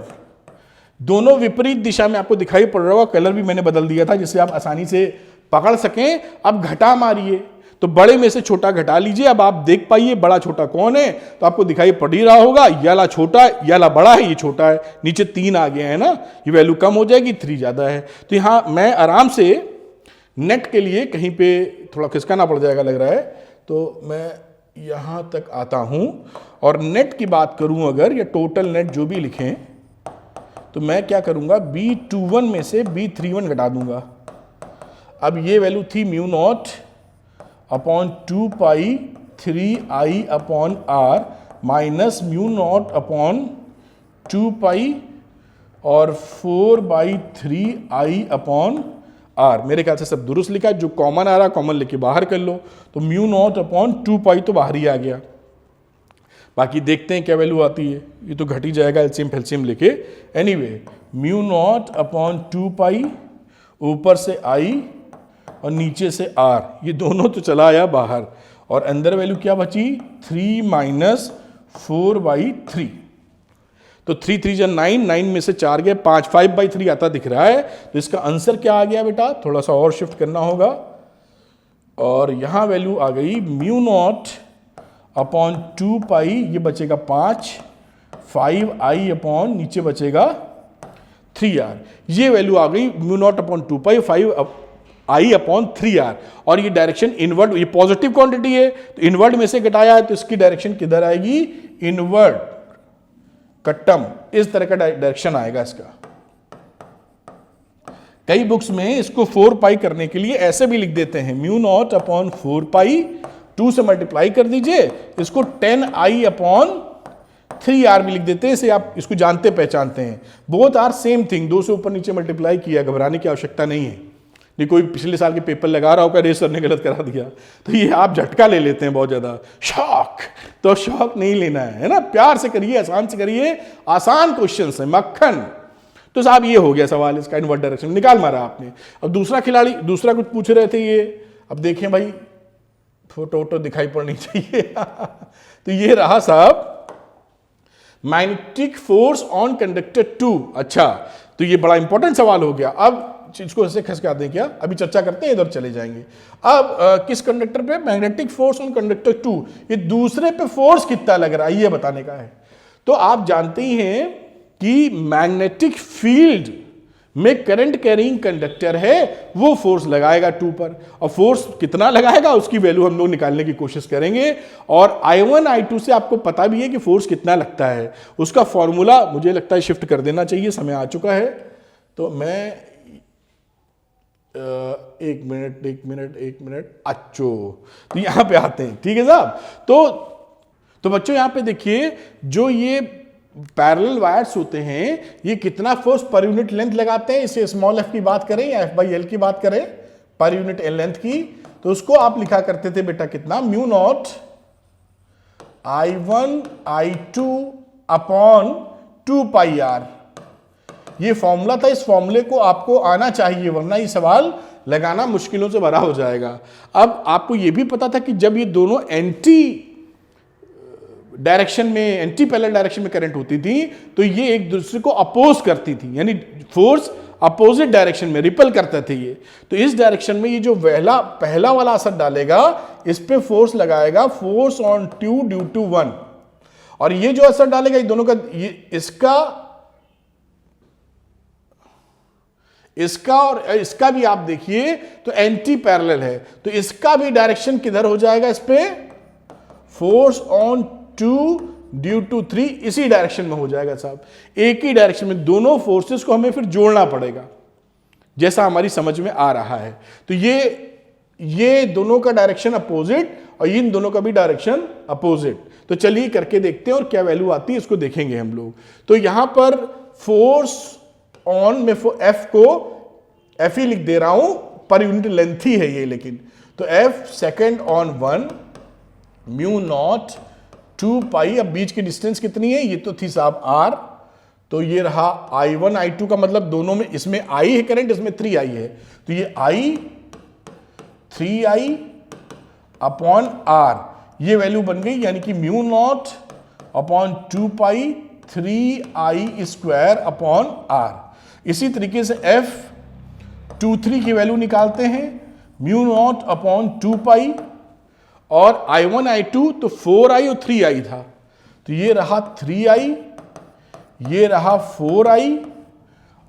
दोनों विपरीत दिशा में आपको दिखाई पड़ रहा होगा, कलर भी मैंने बदल दिया था जिससे आप आसानी से पकड़ सकें। अब घटा मारिए, तो बड़े में से छोटा घटा लीजिए। अब आप देख पाइए बड़ा छोटा कौन है, तो आपको दिखाई पड़ ही रहा होगा, याला छोटा, याला बड़ा है, ये छोटा है, नीचे 3 आ गया है ना, ये वैल्यू कम हो जाएगी, 3 ज्यादा है। तो यहां मैं आराम से नेट के लिए कहीं पे थोड़ा खिसकाना पड़ जाएगा लग रहा है, तो मैं यहां तक आता हूं और नेट की बात करूं अगर, या टोटल नेट जो भी लिखें, तो मैं क्या करूंगा, B21 में से B31 घटा दूंगा। अब ये वैल्यू थी म्यू नॉट अपॉन 2 पाई 3I upon R minus mu naught upon 2 पाई और 4/3I अपॉन R। मेरे ख्याल से सब दुरुस्त लिखा है, जो कॉमन आ रहा कॉमन लेके बाहर कर लो, तो म्यू नॉट अपॉन 2 पाई तो बाहर ही आ गया। बाकी देखते हैं क्या वैल्यू आती है, ये तो घट ही जाएगा एलसीएम फेल्सियम लेके। एनीवे म्यू नॉट अपॉन 2 पाई, ऊपर से I और नीचे से R, ये दोनों तो चला आया बाहर, और अंदर वैल्यू क्या बची, 3 माइनस 4/3। तो 3 3 जा 9, 9 में से 4 गए 5, 5/3 आता दिख रहा है। तो इसका आंसर क्या आ गया बेटा, थोड़ा सा और शिफ्ट करना होगा, और यहां वैल्यू आ गई म्यू नॉट अपॉन 2 पाई, ये बचेगा 5, 5I अपॉन नीचे बचेगा 3R। ये वैल्यू आ गई म्यू नॉट अपॉन 2 पाई 5I अपॉन 3R। और ये डायरेक्शन इनवर्ड, ये पॉजिटिव क्वांटिटी है तो इनवर्ड में से घटाया है, तो इसकी डायरेक्शन किधर आएगी, इनवर्ड कट्टम, इस तरह का डायरेक्शन आएगा इसका। कई बुक्स में इसको 4 पाई करने के लिए ऐसे भी लिख देते हैं, म्यू नॉट अपॉन 4 पाई, 2 से मल्टीप्लाई कर दीजिए, इसको 10I अपॉन 3R भी लिख देते हैं। इसे आप इसको जानते पहचानते हैं, बोथ आर सेम थिंग, 2 से ऊपर नीचे मल्टीप्लाई किया, घबराने की आवश्यकता नहीं है। नहीं कोई पिछले साल के पेपर लगा रहा होगा, रेस सर ने गलत करा दिया, तो ये आप झटका ले लेते हैं बहुत ज्यादा, शॉक। तो शॉक नहीं लेना है ना, प्यार से करिए, आसान से करिए, आसान क्वेश्चन है, मक्खन। तो साहब ये हो गया सवाल इसका, इनवर्ट डायरेक्शन निकाल मारा आपने। अब दूसरा खिलाड़ी दूसरा कुछ पूछ रहे थे ये, अब देखें भाई, फोटो वोटो दिखाई पड़नी चाहिए तो ये रहा साहब मैग्नेटिक फोर्स ऑन कंडक्टर 2। अच्छा, तो ये बड़ा इंपॉर्टेंट सवाल हो गया। अब इसको ऐसे खसका दें क्या, अभी चर्चा करते हैं, इधर चले जाएंगे। अब किस कंडक्टर पे, मैग्नेटिक फोर्स ऑन कंडक्टर 2, ये दूसरे पे फोर्स कितना लग रहा है ये बताने का है। तो आप जानते ही हैं कि मैग्नेटिक फील्ड में करंट कैरिंग कंडक्टर है, वो फोर्स लगाएगा 2 पर, और फोर्स कितना लगाएगा उसकी वैल्यू हम लोग निकालने की कोशिश करेंगे। और I1 I2 से आपको पता भी है कि फोर्स कितना लगता है, उसका फॉर्मूला मुझे लगता है शिफ्ट कर देना चाहिए, समय आ चुका है। तो मैं एक मिनट अच्छो, तो यहां पे आते हैं, ठीक है साहब। तो बच्चों यहां पे देखिए, जो ये पैरेलल वायर्स होते हैं, ये कितना फोर्स पर यूनिट लेंथ लगाते हैं, इसे स्मॉल f की बात करें या F/L की बात करें, पर यूनिट लेंथ की, तो उसको आप लिखा करते थे बेटा कितना, mu naught I1 I2 upon 2 पाई R। ये फॉर्मूला था, इस फॉर्मूले को आपको आना चाहिए, वरना ये सवाल लगाना मुश्किलों से भरा हो जाएगा। अब आपको ये भी पता था कि जब ये दोनों एंटी डायरेक्शन में, एंटी पैरेलल डायरेक्शन में करंट होती थी, तो ये एक दूसरे को अपोज करती थी, यानी फोर्स अपोजिट डायरेक्शन में रिपल करते थे ये। तो इस डायरेक्शन में ये जो पहला वाला असर डालेगा, इस पे फोर्स लगाएगा, फोर्स ऑन 2 ड्यू टू 1, और ये जो असर डालेगा ये दोनों का, ये इसका और इसका भी आप देखिए तो एंटी पैरेलल है, तो इसका भी डायरेक्शन किधर हो जाएगा, इस पे फोर्स ऑन 2 ड्यू टू 3 इसी डायरेक्शन में हो जाएगा साहब। एक ही डायरेक्शन में दोनों फोर्सेस को हमें फिर जोड़ना पड़ेगा, जैसा हमारी समझ में आ रहा है। तो ये दोनों का डायरेक्शन अपोजिट और इन दोनों का भी डायरेक्शन अपोजिट। तो चलिए करके देखते हैं और क्या वैल्यू आती है इसको देखेंगे हम लोग। तो यहां पर फोर्स ऑन में F को F ही लिख दे रहा हूं, पर यूनिट लेंथ ही है ये, लेकिन तो F second on 1 mu naught 2 पाई। अब बीच की डिस्टेंस कितनी है, ये तो थी साहब R, तो ये रहा I1 I2 का मतलब दोनों में, इसमें I है करंट, इसमें 3I है, तो ये I 3I अपॉन R, ये वैल्यू बन गई, यानी कि म्यू नॉट अपॉन 2 पाई 3I स्क्वायर अपॉन R। इसी तरीके से F23 की वैल्यू निकालते हैं, म्यू नॉट अपॉन 2 पाई, और I1 I2 तो 4I और 3I था, तो ये रहा 3I, ये रहा 4I,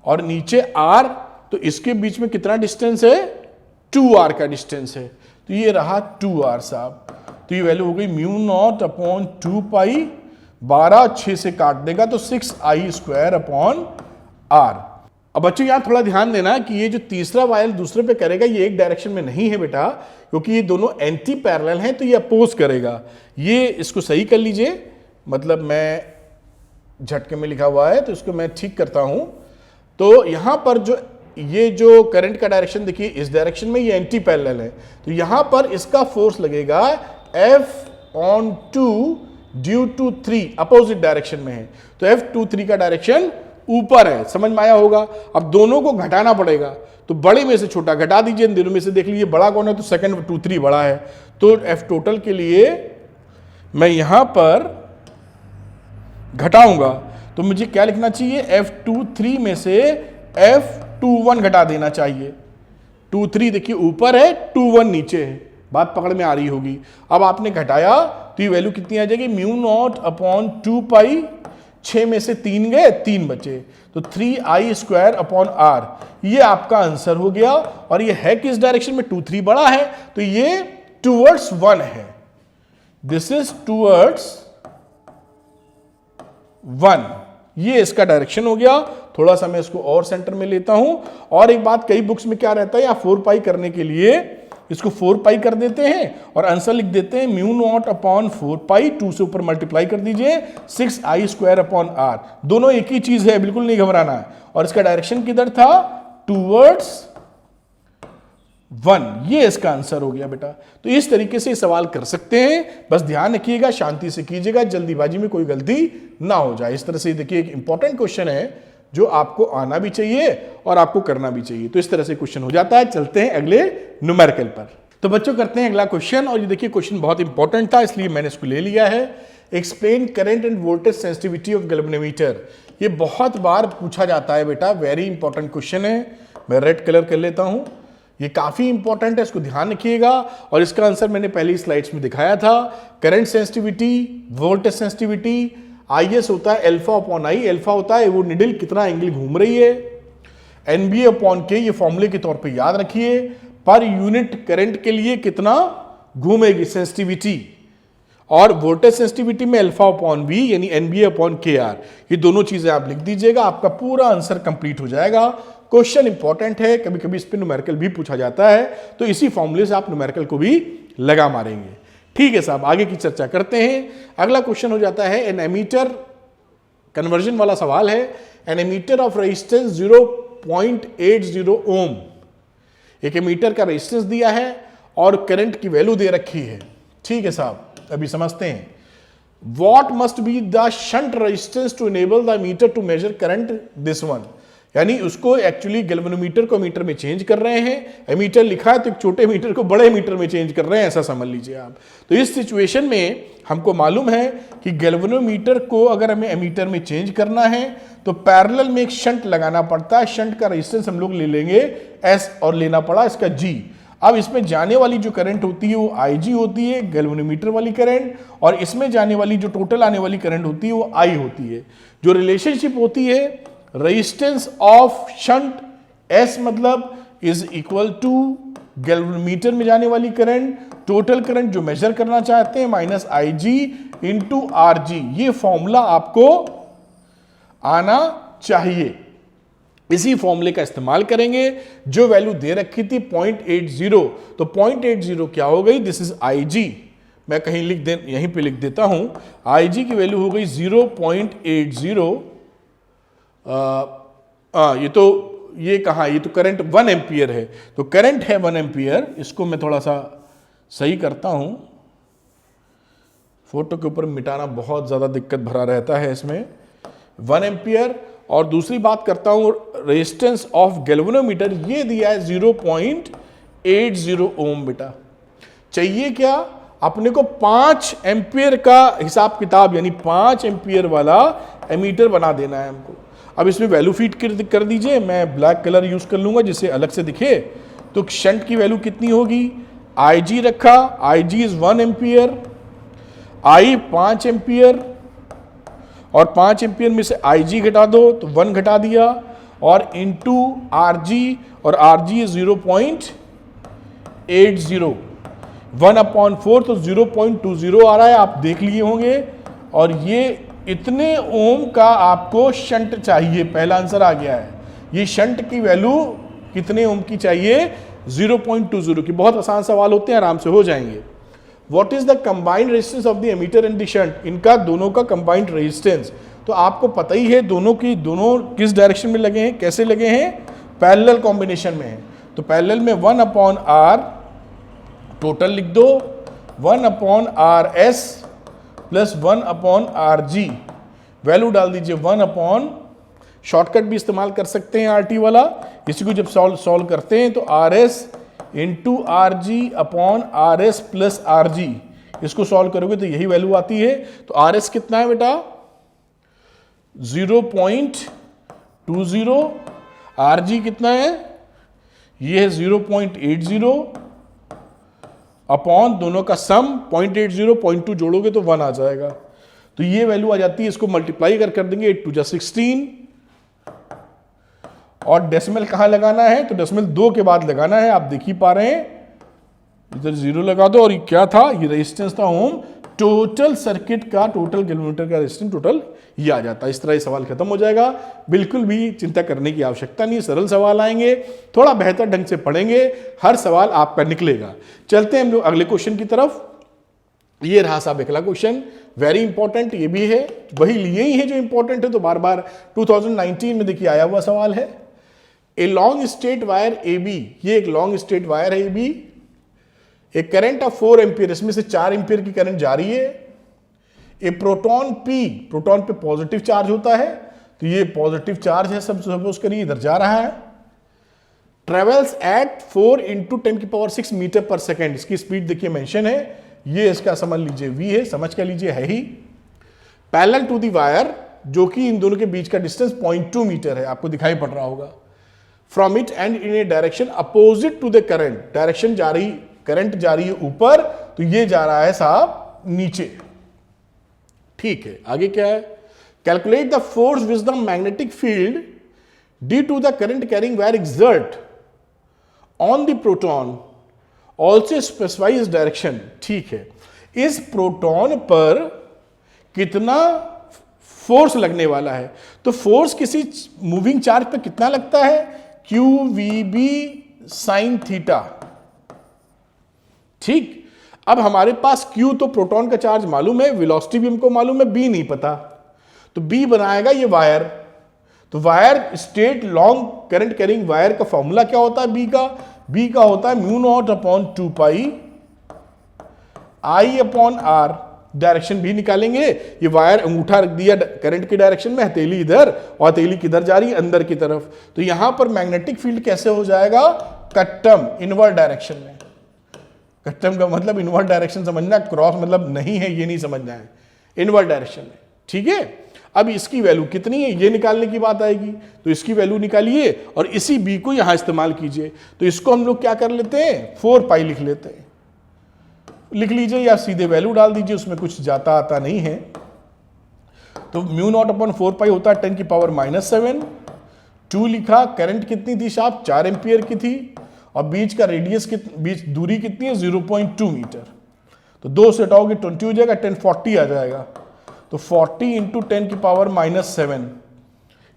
और नीचे R, तो इसके बीच में कितना डिस्टेंस है, 2R का डिस्टेंस है, तो ये रहा 2R साहब। तो ये वैल्यू हो गई म्यू नॉट अपॉन 2 पाई, 12 6 से काट देगा तो 6i² अपॉन r। अब बच्चों यहां थोड़ा ध्यान देना कि ये जो तीसरा वायर दूसरे पे करेगा ये एक डायरेक्शन में नहीं है बेटा, क्योंकि ये दोनों एंटी पैरेलल हैं तो ये अपोज करेगा। ये इसको सही कर लीजिए, मतलब मैं झटके में लिखा हुआ है तो इसको मैं ठीक करता हूं। तो यहां पर ये जो करंट का डायरेक्शन देखिए इस डायरेक्शन में ये एंटी पैरेलल है, तो यहां पर इसका फोर्स लगेगा F/2 due to 3, opposite direction में है तो F23 का डायरेक्शन ऊपर है, समझ में आया होगा। अब दोनों को घटाना पड़ेगा, तो बड़े में से छोटा घटा दीजिए, इन दोनों में से देख लीजिए बड़ा कौन है, तो सेकंड 23 बड़ा है। तो F टोटल के लिए मैं यहां पर घटाऊंगा तो मुझे क्या लिखना चाहिए, F23 में से F21 घटा देना चाहिए। 23 देखिए ऊपर है, 21 नीचे है, बात पकड़ में आ रही होगी। अब आपने घटाया तो ये वैल्यू कितनी आ जाएगी, म्यू नॉट अपॉन 2 पाई, 6 में से 3 गए, 3 बचे, तो 3i² अपॉन r। ये आपका आंसर हो गया। और ये है किस डायरेक्शन में, 2 3 बड़ा है तो ये टूवर्ड्स 1 है, दिस इज टूवर्ड्स 1, ये इसका डायरेक्शन हो गया। थोड़ा सा मैं इसको और सेंटर में लेता हूं। और एक बात, कई बुक्स में क्या रहता है, या 4 पाई करने के लिए इसको 4 पाई कर देते हैं और आंसर लिख देते हैं म्यू नॉट अपॉन 4 पाई, 2 से ऊपर मल्टीप्लाई कर दीजिए 6i² अपॉन r। दोनों एक ही चीज है, बिल्कुल नहीं घबराना है। और इसका डायरेक्शन किधर था, टूवर्ड्स 1, ये इसका आंसर हो गया बेटा। तो इस तरीके से सवाल कर सकते हैं, बस ध्यान रखिएगा, शांति से कीजिएगा, जल्दीबाजी में कोई गलती ना हो जाए। इस तरह से देखिए एक इंपॉर्टेंट क्वेश्चन है जो आपको आना भी चाहिए और आपको करना भी चाहिए। तो इस तरह से क्वेश्चन हो जाता है। चलते हैं अगले न्यूमेरिकल पर। तो बच्चों करते हैं अगला क्वेश्चन, और ये देखिए क्वेश्चन बहुत इंपॉर्टेंट था इसलिए मैंने इसको ले लिया है। Explain current end voltage sensitivity of galvanometer. ये बहुत बार पूछा जाता है बेटा, वेरी इंपॉर्टेंट क्वेश्चन है। मैं रेड कलर कर लेता हूं, ये काफी इंपॉर्टेंट है, इसको ध्यान रखिएगा। और इसका आंसर मैंने पहली स्लाइड्स में दिखाया था। Current sensitivity, voltage sensitivity, IS होता है अल्फा अपॉन आई, अल्फा होता है वो निडल कितना एंगल घूम रही है, NBA अपॉन के, ये फॉर्मूले के तौर पे याद रखिए। पर यूनिट करंट के लिए कितना घूमेगी सेंसिटिविटी, और वोल्टेज सेंसिटिविटी में अल्फा अपॉन V यानी NBA अपॉन KR, ये दोनों चीजें आप लिख दीजिएगा, आपका पूरा आंसर कंप्लीट हो जाएगा। क्वेश्चन इंपॉर्टेंट है, कभी कभी इस पे न्यूमेरिकल भी पूछा जाता है, तो इसी फॉर्मूले से आप न्यूमेरिकल को भी लगा मारेंगे। ठीक है साहब, आगे की चर्चा करते हैं। अगला क्वेश्चन हो जाता है एन एमीटर कन्वर्जन वाला सवाल है। एन एमीटर ऑफ रेजिस्टेंस 0.80 ओम, एक एमीटर का रेजिस्टेंस दिया है और करंट की वैल्यू दे रखी है। ठीक है साहब, अभी समझते हैं। What must be the shunt resistance to enable the meter to measure current this one, यानी उसको एक्चुअली गैल्वेनोमीटर को मीटर में चेंज कर रहे हैं। एमीटर लिखा है तो एक छोटे मीटर को बड़े मीटर में चेंज कर रहे हैं, ऐसा समझ लीजिए आप। तो इस सिचुएशन में हमको मालूम है कि गैल्वेनोमीटर को अगर हमें एमीटर में चेंज करना है तो पैरेलल में एक शंट लगाना पड़ता है। शंट का रेजिस्टेंस हम लोग ले लेंगे S और लेना पड़ा इसका G। अब इसमें जाने वाली जो करंट होती है वो IG होती है, गैल्वेनोमीटर वाली करंट, और इसमें जाने वाली जो टोटल आने वाली करंट होती है वो I होती है। जो रिलेशनशिप होती है रेजिस्टेंस ऑफ शंट S मतलब इज इक्वल टू गैल्वेनोमीटर में जाने वाली करंट, टोटल करंट जो मेजर करना चाहते हैं माइनस IG इंटू RG। ये फॉर्मूला आपको आना चाहिए। इसी फॉर्मूले का इस्तेमाल करेंगे। जो वैल्यू दे रखी थी 0.80, तो 0.80 क्या हो गई, दिस इज IG। मैं कहीं यहीं पे लिख देता हूं, IG की वैल्यू हो गई 0.80। ये कहाँ, ये तो करंट 1 एम्पियर है, तो करंट है 1 एम्पियर। इसको मैं थोड़ा सा सही करता हूं, फोटो के ऊपर मिटाना बहुत ज़्यादा दिक्कत भरा रहता है इसमें। 1 एम्पियर, और दूसरी बात करता हूं रेजिस्टेंस ऑफ गैल्वेनोमीटर, ये दिया है 0.80 ओम। बेटा चाहिए क्या, अपने को 5 एम्पियर का हिसाब किताब, यानी 5 एम्पियर वाला एमीटर बना देना है हमको। अब इसमें वैल्यू फीड कर दीजिए, मैं ब्लैक कलर यूज कर लूंगा जिससे अलग से दिखे। तो शंट की वैल्यू कितनी होगी, IG रखा, IG is 1 ampere, I 5 ampere, और 5 एम्पियर में से IG घटा दो तो 1 घटा दिया, और इंटू RG, और RG इज 0.80। 1/4 तो 0.20 आ रहा है, आप देख लिए होंगे। और ये इतने ओम का आपको शंट चाहिए, पहला आंसर आ गया है। ये शंट की वैल्यू कितने ओम की चाहिए? 0.20 की। बहुत आसान सवाल होते हैं, आराम से हो जाएंगे। What is the combined resistance of the ammeter and the shunt? इनका दोनों का कंबाइंड रेजिस्टेंस तो आपको पता ही है, दोनों किस डायरेक्शन में लगे हैं, कैसे लगे हैं? पैरेलल कॉम्बिनेशन में है। तो पैरेलल में 1/r टोटल लिख दो, 1/rs प्लस 1/rg, वैल्यू डाल दीजिए 1 शॉर्टकट भी इस्तेमाल कर सकते हैं RT वाला। इसी को जब सॉल्व करते हैं तो RS into RG upon RS plus RG, इसको सॉल्व करोगे तो यही वैल्यू आती है। तो RS कितना है बेटा? 0.20। RG कितना है? ये है 0.80 अपॉन दोनों का सम 0.80, 0.2 जोड़ोगे तो 1 आ जाएगा। तो ये वैल्यू आ जाती है। इसको मल्टीप्लाई कर देंगे, 8 2 16। और डेसिमल कहां लगाना है? तो डेसिमल 2 के बाद लगाना है। आप देख ही पा रहे हैं, इधर 0 लगा दो। और ये क्या था? ये रेजिस्टेंस था ओम। टोटल सर्किट का, टोटल किलोमीटर का रेजिस्टेंस टोटल ये आ जाता है। इस तरह ये सवाल खत्म हो जाएगा। बिल्कुल भी चिंता करने की आवश्यकता नहीं, सरल सवाल आएंगे, थोड़ा बेहतर ढंग से पढ़ेंगे, हर सवाल आपका निकलेगा। चलते हैं हम लोग अगले क्वेश्चन की तरफ। ये रहा साहब अगला क्वेश्चन, वेरी इंपॉर्टेंट ये भी है, वही लिए ही है जो इंपॉर्टेंट है, तो बार बार 2019 में देखिए आया हुआ सवाल है। ए लॉन्ग स्ट्रेट वायर AB, ये एक लॉन्ग स्ट्रेट वायर है AB, एक करंट ऑफ 4 एम्पियर, इसमें से 4 एम्पियर की करंट जा रही है। ए प्रोटॉन P, प्रोटॉन पे पॉजिटिव चार्ज होता है, तो ये पॉजिटिव चार्ज है, सब सपोज करिए इधर जा रहा है। ट्रेवल्स एट 4 × 10⁶ मीटर पर सेकेंड, इसकी स्पीड देखिए मेंशन है, ये इसका समझ लीजिए V है, समझ कर लीजिए है ही। पैरेलल टू दी वायर, जो कि इन दोनों के बीच का डिस्टेंस 0.2 मीटर है, आपको दिखाई पड़ रहा होगा। From it and in a direction opposite to the current, direction जा रही, करंट जा रही है ऊपर, तो ये जा रहा है साहब नीचे। ठीक है, आगे क्या है? Calculate the force which the magnetic field due to the current carrying wire exert on the proton, also specifies direction. ठीक है, इस प्रोटॉन पर कितना फोर्स लगने वाला है? तो फोर्स किसी मूविंग चार्ज पर कितना लगता है? QVB sin theta. ठीक, अब हमारे पास Q तो प्रोटॉन का चार्ज मालूम है, वेलोसिटी भी हमको मालूम है, B नहीं पता, तो B बनाएगा ये वायर। तो wire straight long current carrying wire का फॉर्मूला क्या होता है? B का होता है μ0/2π I/r। डायरेक्शन भी निकालेंगे, ये वायर अंगूठा रख दिया करंट की डायरेक्शन में, हथेली इधर और हथेली किधर जा रही है? अंदर की तरफ। तो यहां पर मैग्नेटिक फील्ड कैसे हो जाएगा? कट्टम, इनवर्ड डायरेक्शन में। कट्टम का मतलब इनवर्ड डायरेक्शन समझना, क्रॉस मतलब नहीं है, ये नहीं समझना है, इनवर्ड डायरेक्शन में। ठीक है, अब इसकी वैल्यू कितनी है ये निकालने की बात आएगी, तो इसकी वैल्यू निकालिए और इसी B को यहां इस्तेमाल कीजिए। तो इसको हम लोग क्या कर लेते हैं? 4π लिख लेते हैं, लिख लीजिए या सीधे वैल्यू डाल दीजिए, उसमें कुछ जाता आता नहीं है। तो μ0/4π होता है 10⁻⁻7। 2 लिखा, करंट कितनी थी साहब? 4 एम्पियर की थी, और बीच का रेडियस बीच दूरी कितनी है? 0.2 मीटर। तो 2 से हटाओगे 20 हो जाएगा, 1040 आ जाएगा। तो 40 × 10⁻⁻7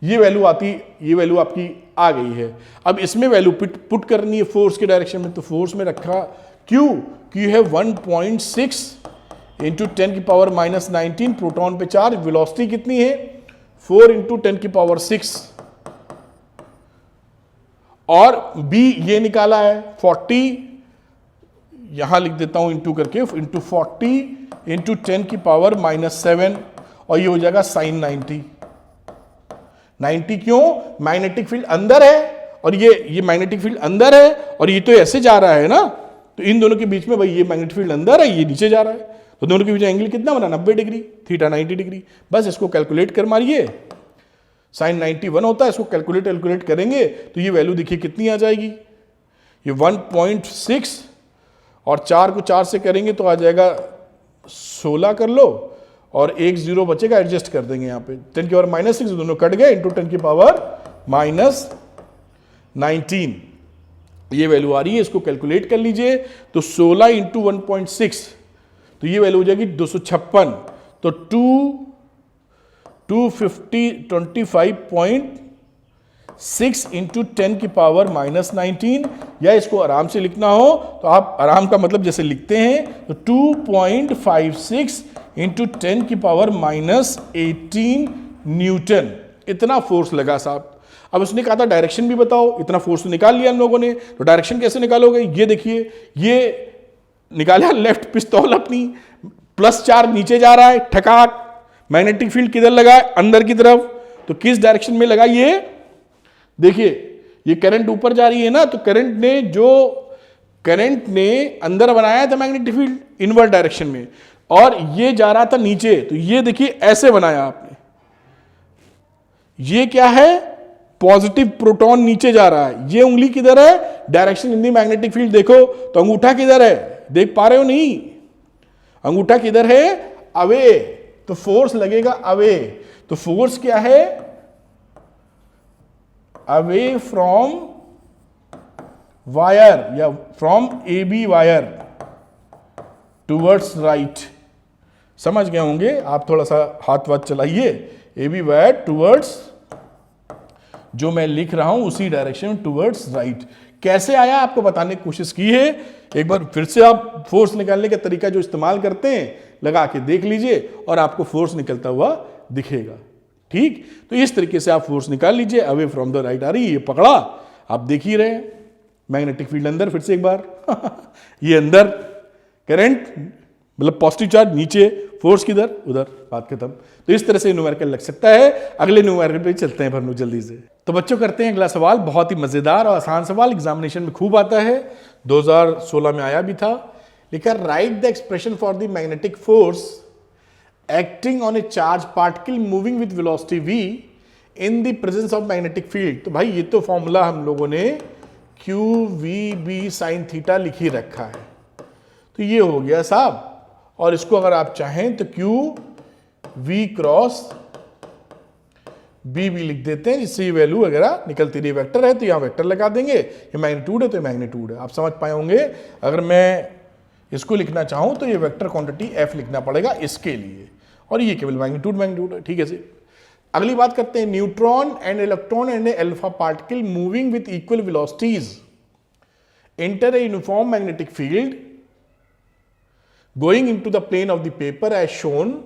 ये वैल्यू आती, ये वैल्यू आपकी आ गई है। अब इसमें वैल्यू पुट करनी है फोर्स के डायरेक्शन में, तो फोर्स में रखा Q है 1.6 × 10⁻⁻19 प्रोटॉन पे चार्ज, वेलोसिटी कितनी है? 4 × 10⁻6, और B ये निकाला है 40, यहां लिख देता हूं इंटू करके, इंटू 40 × 10⁻⁻7, और ये हो जाएगा sin 90। 90 क्यों? मैग्नेटिक फील्ड अंदर है, और ये मैग्नेटिक फील्ड अंदर है, और ये तो ऐसे जा रहा है ना, तो इन दोनों के बीच में भाई ये मैग्नेटिक फील्ड अंदर है, ये नीचे जा रहा है, तो दोनों के बीच एंगल कितना बना? 90 डिग्री, थीटा 90 डिग्री। बस इसको कैलकुलेट कर मारिए, sin 91 होता है, इसको कैलकुलेट करेंगे तो ये वैल्यू देखिए कितनी आ जाएगी? ये 1.6, और 4 को 4 से करेंगे तो आ जाएगा 16 कर लो, और 1 0 बचेगा, एडजस्ट कर देंगे यहाँ पे, 10⁻⁻6 दोनों कट गए, इंटू 10⁻⁻19। ये वैल्यू आ रही है, इसको कैलकुलेट कर लीजिए। तो 16 इंटू 1.6, तो ये वैल्यू हो जाएगी 256। तो 25.6 इंटू 10 की पावर -19, या इसको आराम से लिखना हो तो आप आराम का मतलब जैसे लिखते हैं तो 2.56 इंटू 10 की पावर -18 न्यूटन, इतना फोर्स लगा साहब। अब उसने कहा था डायरेक्शन भी बताओ, इतना फोर्स तो निकाल लिया हम लोगों ने, तो डायरेक्शन कैसे निकालोगे? ये देखिए, ये निकाला लेफ्ट पिस्तौल अपनी, प्लस चार्ज नीचे जा रहा है, ठकाक। मैग्नेटिक फील्ड किधर लगा है? अंदर की तरफ। तो किस डायरेक्शन में लगा? ये देखिए, ये करंट ऊपर जा रही है ना, तो करंट ने अंदर बनाया था मैग्नेटिक फील्ड इनवर्ट डायरेक्शन में, और ये जा रहा था नीचे। तो ये देखिए ऐसे बनाया आपने, ये क्या है? पॉजिटिव प्रोटॉन नीचे जा रहा है। ये उंगली किधर है? Direction in the magnetic field देखो। तो अंगूठा किधर है? देख पा रहे हो नहीं? अंगूठा किधर है? अवे। तो फोर्स लगेगा अवे। तो फोर्स क्या है? अवे फ्रॉम वायर, या from A B wire towards right. समझ गए होंगे आप, थोड़ा सा हाथ वाथ चलाइए। ए बी वायर टूवर्ड्स, जो मैं लिख रहा हूं उसी डायरेक्शन में, टूवर्ड्स राइट। कैसे आया आपको बताने की कोशिश की है। एक बार फिर से आप फोर्स निकालने का तरीका जो इस्तेमाल करते हैं लगा के देख लीजिए, और आपको फोर्स निकलता हुआ दिखेगा। ठीक, तो इस तरीके से आप फोर्स निकाल लीजिए। अवे फ्रॉम द राइट आ रही है, ये पकड़ा, आप देख ही रहे हैं मैग्नेटिक फील्ड अंदर। फिर से एक बार ये अंदर करंट मतलब पॉजिटिव चार्ज, नीचे फोर्स किधर? उधर, बात खत्म। तो इस तरह से न्यूमेरिकल लग सकता है। अगले न्यूमेरिकल पे चलते हैं भरनू जल्दी से। तो बच्चों करते हैं अगला सवाल, बहुत ही मजेदार और आसान सवाल, एग्जामिनेशन में खूब आता है, 2016 में आया भी था। लिखा, right the expression for the magnetic force acting on A charge particle moving with velocity v in the presence of magnetic field. तो भाई ये तो फॉर्मूला हम लोगों ने QVB sin थीटा लिख ही रखा है, तो ये हो गया साहब। और इसको अगर आप चाहें तो QV क्रॉस B भी लिख देते हैं, जिससे ये वैल्यू वगैरह निकलती रही। वेक्टर है तो यहाँ वेक्टर लगा देंगे, ये मैग्नीट्यूड है तो मैग्नीट्यूड है। आप समझ पाए होंगे। अगर मैं इसको लिखना चाहूं तो ये वेक्टर क्वांटिटी F लिखना पड़ेगा इसके लिए, और ये केवल मैग्नीट्यूड है। ठीक है जी। अगली बात करते हैं, neutron and electron and alpha particle moving with equal velocities enter a uniform magnetic field going into the plane of the paper as shown,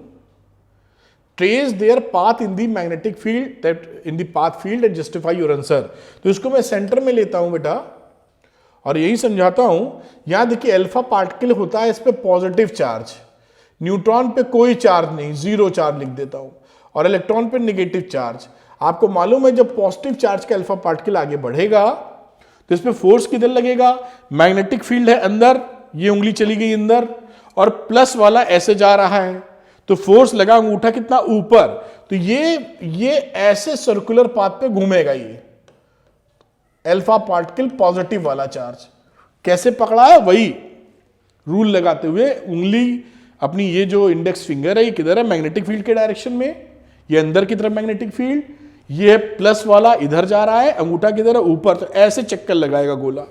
trace their path in the magnetic field, that in the path field and justify your answer। तो इसको मैं centre में लेता हूं बेटा, और यही समझाता हूं। यहां देखिए अल्फा पार्टिकल होता है, इस पे पॉजिटिव चार्ज, न्यूट्रॉन पे कोई चार्ज नहीं, जीरो चार्ज लिख देता हूं, और इलेक्ट्रॉन पे नेगेटिव चार्ज। आपको मालूम है जब पॉजिटिव चार्ज का अल्फा पार्टिकल आगे बढ़ेगा तो इस पे फोर्स किधर लगेगा? मैग्नेटिक फील्ड है अंदर, ये उंगली चली गई अंदर, और प्लस वाला ऐसे जा रहा है, तो फोर्स लगा अंगूठा कितना? ऊपर। तो ये ऐसे सर्कुलर पाथ पे घूमेगा। ये अल्फा पार्टिकल पॉजिटिव वाला चार्ज कैसे पकड़ा है? वही रूल लगाते हुए उंगली अपनी, ये जो इंडेक्स फिंगर है ये किधर है? मैग्नेटिक फील्ड के डायरेक्शन में, ये अंदर की तरफ मैग्नेटिक फील्ड, ये प्लस वाला इधर जा रहा है, अंगूठा किधर है? ऊपर। तो ऐसे चक्कर लगाएगा गोला।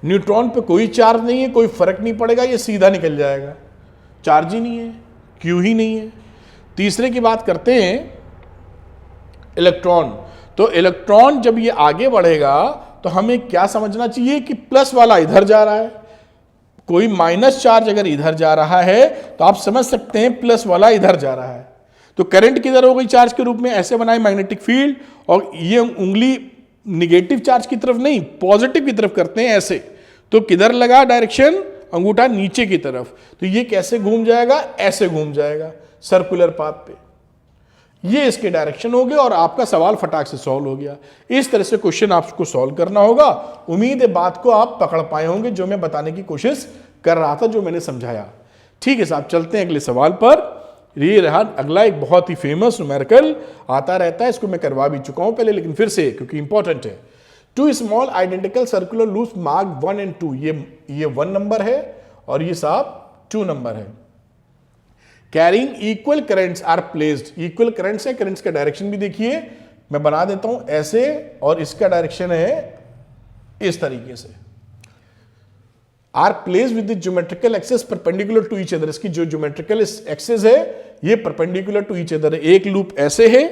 न्यूट्रॉन पे कोई चार्ज नहीं है, कोई फर्क नहीं पड़ेगा, ये सीधा निकल जाएगा, चार्ज ही नहीं है, क्यों ही नहीं है। तीसरे की बात करते हैं इलेक्ट्रॉन। तो इलेक्ट्रॉन जब ये आगे बढ़ेगा तो हमें क्या समझना चाहिए कि प्लस वाला इधर जा रहा है, कोई माइनस चार्ज अगर इधर जा रहा है तो आप समझ सकते हैं प्लस वाला इधर जा रहा है। तो करंट किधर हो गई? चार्ज के रूप में ऐसे बनाए मैग्नेटिक फील्ड, और ये उंगली निगेटिव चार्ज की तरफ नहीं, पॉजिटिव की तरफ करते हैं ऐसे। तो किधर लगा डायरेक्शन? अंगूठा नीचे की तरफ। तो ये कैसे घूम जाएगा? ऐसे घूम जाएगा सर्कुलर पाथ पे। ये इसके डायरेक्शन हो गए, और आपका सवाल फटाक से सॉल्व हो गया। इस तरह से क्वेश्चन आपको सॉल्व करना होगा। उम्मीद है बात को आप पकड़ पाए होंगे, जो मैं बताने की कोशिश कर रहा था, जो मैंने समझाया। ठीक है साहब, चलते हैं अगले सवाल पर। ये रहा अगला, एक बहुत ही फेमस न्यूमेरिकल, आता रहता है, इसको मैं करवा भी चुका हूं पहले, लेकिन फिर से क्योंकि इंपॉर्टेंट है। Two small identical circular loops mark 1 and 2, ये 1 नंबर है और ये साहब 2 नंबर है। Carrying equal currents are placed, equal currents है, करंट्स का डायरेक्शन भी देखिए, मैं बना देता हूं ऐसे, और इसका डायरेक्शन है इस तरीके से are placed with the geometrical axes perpendicular to each other. इसकी जो ज्योमेट्रिकल एक्सेस है ये परपेंडिकुलर टू ईच अदर है। एक लूप ऐसे है,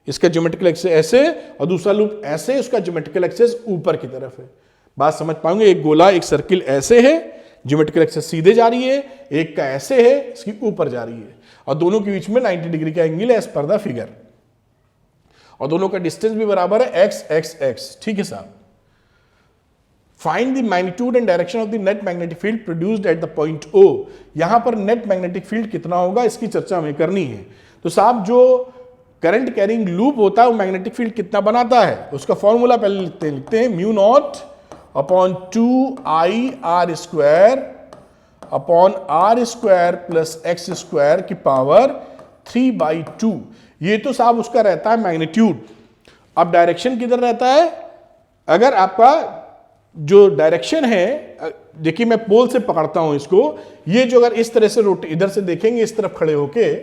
इसका ज्योमेट्रिकल एक्सेस ऐसे, और दूसरा लूप ऐसे, उसका ज्योमेट्रिकल एक्सेस ऊपर की तरफ है। बात समझ पाएंगे? एक गोला, एक सर्किल ऐसे है, ज्योमेट्रिकल एक्सेस सीधे जा रही है, एक का ऐसे है, इसकी ऊपर जा रही है, और दोनों के बीच में 90 डिग्री का एंगल है एज पर द फिगर, और दोनों का डिस्टेंस भी बराबर है एक्स एक्स एक्स। ठीक है साहब। Find the magnitude and direction of the net magnetic field produced at the point O। यहां पर नेट मैग्नेटिक फील्ड कितना होगा इसकी चर्चा हमें करनी है। तो साहब जो करंट कैरिंग लूप होता है वो मैग्नेटिक फील्ड कितना बनाता है, उसका फॉर्मूला पहले लिखते हैं mu naught upon 2IR² upon R² plus X² की पावर 3/2। ये तो साहब उसका रहता है मैग्नीट्यूड। अब डायरेक्शन किधर रहता है? अगर आपका जो डायरेक्शन है, देखिए मैं पोल से पकड़ता हूं इसको, ये जो अगर इस तरह से इधर से देखेंगे इस तरफ खड़े होके,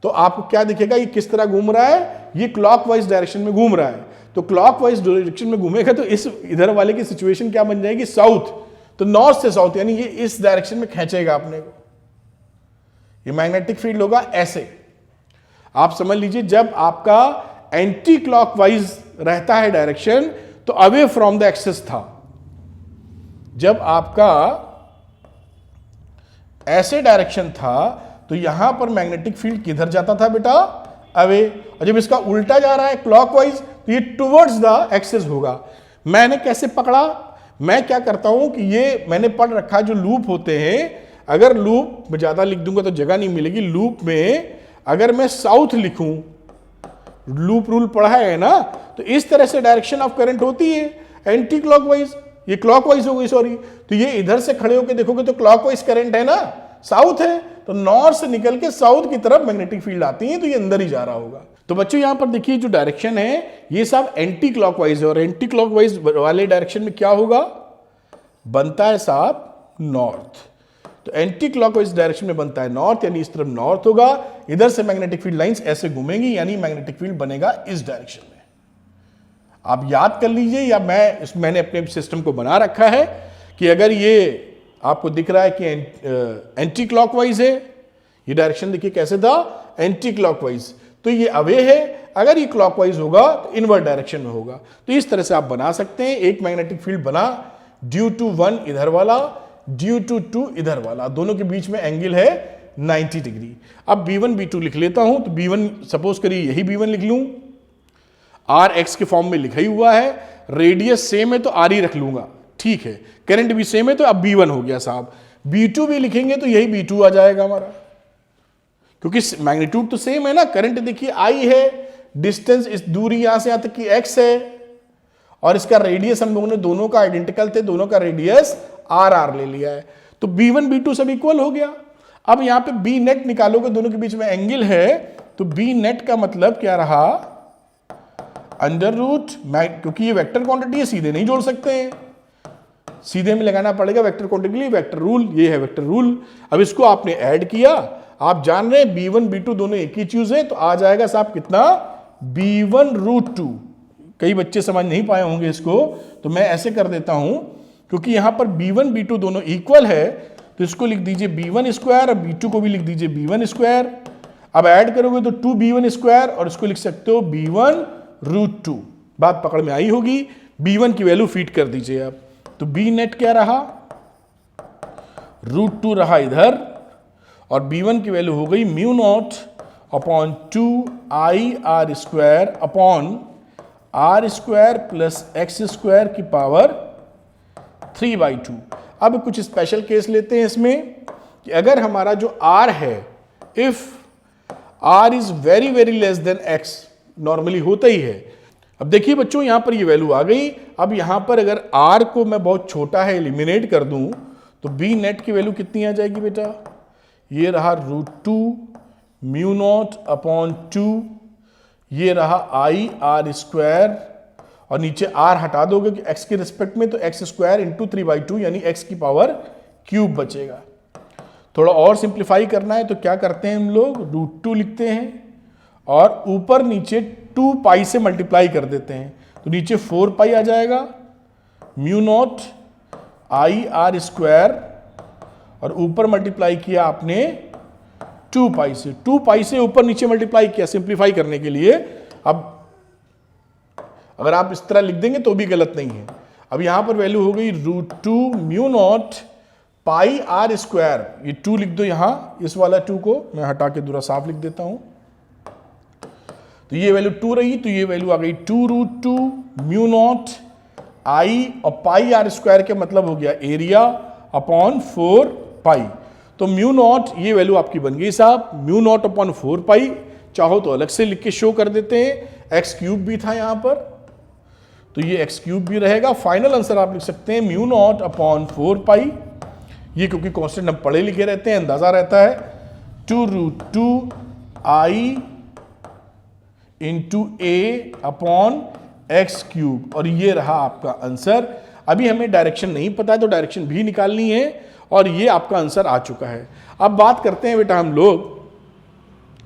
तो आपको क्या दिखेगा, ये किस तरह घूम रहा है, ये क्लॉकवाइज डायरेक्शन में घूम रहा है। तो क्लॉकवाइज डायरेक्शन में घूमेगा तो इस इधर वाले की सिचुएशन क्या बन जाएगी, साउथ। तो नॉर्थ से साउथ, यानी ये इस डायरेक्शन में खींचेगा अपने को। ये मैग्नेटिक फील्ड होगा ऐसे। आप समझ लीजिए जब आपका एंटी क्लॉकवाइज रहता है डायरेक्शन तो अवे फ्रॉम द एक्सेस था। जब आपका ऐसे डायरेक्शन था तो यहां पर मैग्नेटिक फील्ड किधर जाता था बेटा, अवे। और जब इसका उल्टा जा रहा है क्लॉकवाइज तो ये टुवर्ड्स द एक्सेस होगा। मैंने कैसे पकड़ा, मैं क्या करता हूं कि ये मैंने पढ़ रखा जो लूप होते हैं, अगर लूप में ज्यादा लिख दूंगा तो जगह नहीं मिलेगी। लूप में अगर मैं साउथ लिखूं, लूप रूल पढ़ा है ना, तो इस तरह से डायरेक्शन ऑफ करंट होती है एंटी क्लॉकवाइज। ये क्लॉकवाइज हो गई, सॉरी। तो ये इधर से खड़े होकर देखोगे तो क्लॉकवाइज करंट है ना, साउथ है, तो नॉर्थ से निकल के साउथ की तरफ मैग्नेटिक फील्ड आती है, तो ये अंदर ही जा रहा होगा। तो बच्चों यहां पर देखिए जो डायरेक्शन है ये सब एंटी क्लॉकवाइज है, और एंटी क्लॉकवाइज वाले डायरेक्शन में क्या होगा, बनता है साहब नॉर्थ। तो एंटी क्लॉकवाइज डायरेक्शन में बनता है नॉर्थ, यानी इस तरफ नॉर्थ होगा। इधर से मैग्नेटिक फील्ड लाइंस ऐसे घूमेंगी, यानी मैग्नेटिक फील्ड बनेगा इस डायरेक्शन में। आप याद कर लीजिए, या मैंने अपने सिस्टम को बना रखा है कि अगर ये आपको दिख रहा है कि एंटी क्लॉकवाइज है, ये डायरेक्शन देखिए कैसे था, एंटी क्लॉकवाइज, तो ये अवे है। अगर ये क्लॉकवाइज होगा तो इनवर्ट डायरेक्शन में होगा। तो इस तरह से आप बना सकते हैं। एक मैग्नेटिक फील्ड बना ड्यू टू 1 इधर वाला, ड्यू टू 2 इधर वाला, दोनों के बीच में एंगल है 90 डिग्री। अब B1 B2 लिख लेता हूं। तो B1 सपोज करिए यही B1 लिख लूं, R X के फॉर्म में लिखा ही हुआ है, रेडियस सेम है तो R ही रख लूंगा, ठीक है। करंट भी सेम है तो अब B1 हो गया साहब। B2 भी लिखेंगे तो यही B2 आ जाएगा हमारा, क्योंकि मैग्नीट्यूड तो सेम है ना। करंट देखिए I है, डिस्टेंस इस दूरी यहां से यहां तक की X है, और इसका रेडियस हम लोगों ने दोनों का आइडेंटिकल थे, दोनों का रेडियस R ले लिया है। तो B1 B2 सब इक्वल हो गया। अब यहां पे B नेट निकालोगे, दोनों के बीच में एंगल है, तो B नेट का मतलब क्या रहा, अंडर रूट, क्योंकि ये वेक्टर क्वांटिटी है, सीधे नहीं जोड़ सकते हैं, सीधे में लगाना पड़ेगा वेक्टर क्वांटिटी के लिए, वेक्टर रूल, ये है वेक्टर रूल। अब इसको आपने ऐड किया, आप जान रहे हैं B1 B2 दोनों एक ही चीज है, तो आ जाएगा साहब कितना, B1√2। कई बच्चे समझ नहीं पाए होंगे इसको, तो मैं ऐसे कर देता हूं, क्योंकि यहां पर B1 B2 दोनों इक्वल है, तो इसको लिख दीजिए B1² और B2 को भी लिख दीजिए B1²। अब ऐड करोगे तो 2B1², और इसको लिख सकते हो B1√2। बात पकड़ में आई होगी। B1 की वैल्यू फीड कर दीजिए आप, तो B नेट क्या रहा, √2 रहा इधर, और B1 की वैल्यू हो गई mu naught upon 2IR² upon R² plus X² की पावर 3/2। अब कुछ स्पेशल केस लेते हैं इसमें, कि अगर हमारा जो R है, if R is very very less than X, normally होता ही है। अब देखिए बच्चों यहां पर ये वैल्यू आ गई। अब यहां पर अगर R को मैं बहुत छोटा है एलिमिनेट कर दूं, तो B नेट की वैल्यू कितनी आ जाएगी बेटा, ये रहा √2 म्यू नॉट अपॉन 2, ये रहा IR², और नीचे R हटा दोगे कि X के रिस्पेक्ट में, तो X² इंटू 3/2, यानी X की पावर क्यूब बचेगा। थोड़ा और सिंप्लीफाई करना है तो क्या करते हैं हम लोग, √2 लिखते हैं और ऊपर नीचे 2 पाई से मल्टीप्लाई कर देते हैं, तो नीचे 4 पाई आ जाएगा, mu not I R square और ऊपर मल्टीप्लाई किया आपने 2 पाई से, 2 पाई से ऊपर नीचे मल्टीप्लाई किया सिंप्लीफाई करने के लिए। अब अगर आप इस तरह लिख देंगे तो भी गलत नहीं है। अब यहां पर वैल्यू हो गई √2 mu naught pi R square, ये 2 लिख दो यहां, इस वाला 2 को मैं हटा के दूसरा साफ लिख देता हूं। तो ये वैल्यू 2 रही, तो ये वैल्यू आ गई 2√2 म्यू नॉट आई और पाई आर स्क्वायर के मतलब हो गया एरिया अपॉन 4 पाई। तो म्यू नॉट ये वैल्यू आपकी बन गई साहब, म्यू नॉट अपॉन 4 पाई। चाहो तो अलग से लिख के शो कर देते हैं, एक्स क्यूब भी था यहां पर, तो ये एक्स क्यूब भी रहेगा। फाइनल आंसर आप लिख सकते हैं म्यू नॉट अपॉन 4 पाई। ये क्योंकि कांस्टेंट हम पढ़े लिखे रहते हैं, अंदाजा रहता है, 2√2 आई इंटू ए अपॉन एक्स क्यूब, और ये रहा आपका आंसर। अभी हमें डायरेक्शन नहीं पता है तो डायरेक्शन भी निकालनी है, और ये आपका आंसर आ चुका है। अब बात करते हैं बेटा हम लोग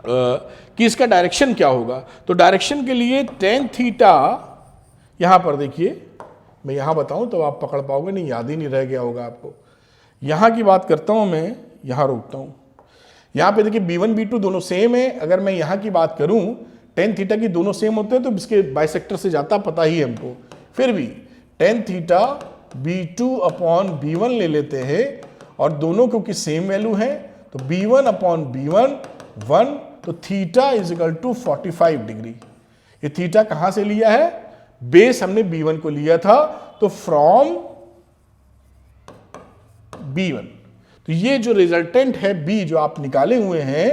कि इसका डायरेक्शन क्या होगा। तो डायरेक्शन के लिए tan थीटा, यहां पर देखिए मैं यहां बताऊं तो आप पकड़ पाओगे नहीं, याद ही नहीं रह गया होगा आपको। यहां की बात करता हूं मैं, यहां रोकता हूं। यहां पे देखिए b1 b2 दोनों सेम है। अगर मैं यहां की बात करूं, tan थीटा की दोनों सेम होते हैं तो इसके बाइसेक्टर से जाता पता ही है हमको। फिर भी tan theta b2 upon b1 ले लेते हैं, और दोनों क्योंकि सेम वैल्यू है तो b1 अपॉन b1 1, तो theta is equal to 45 degree. ये थीटा कहां से लिया है, बेस हमने b1 को लिया था, तो फ्रॉम b1। तो ये जो रिजल्टेंट है b जो आप निकाले हुए हैं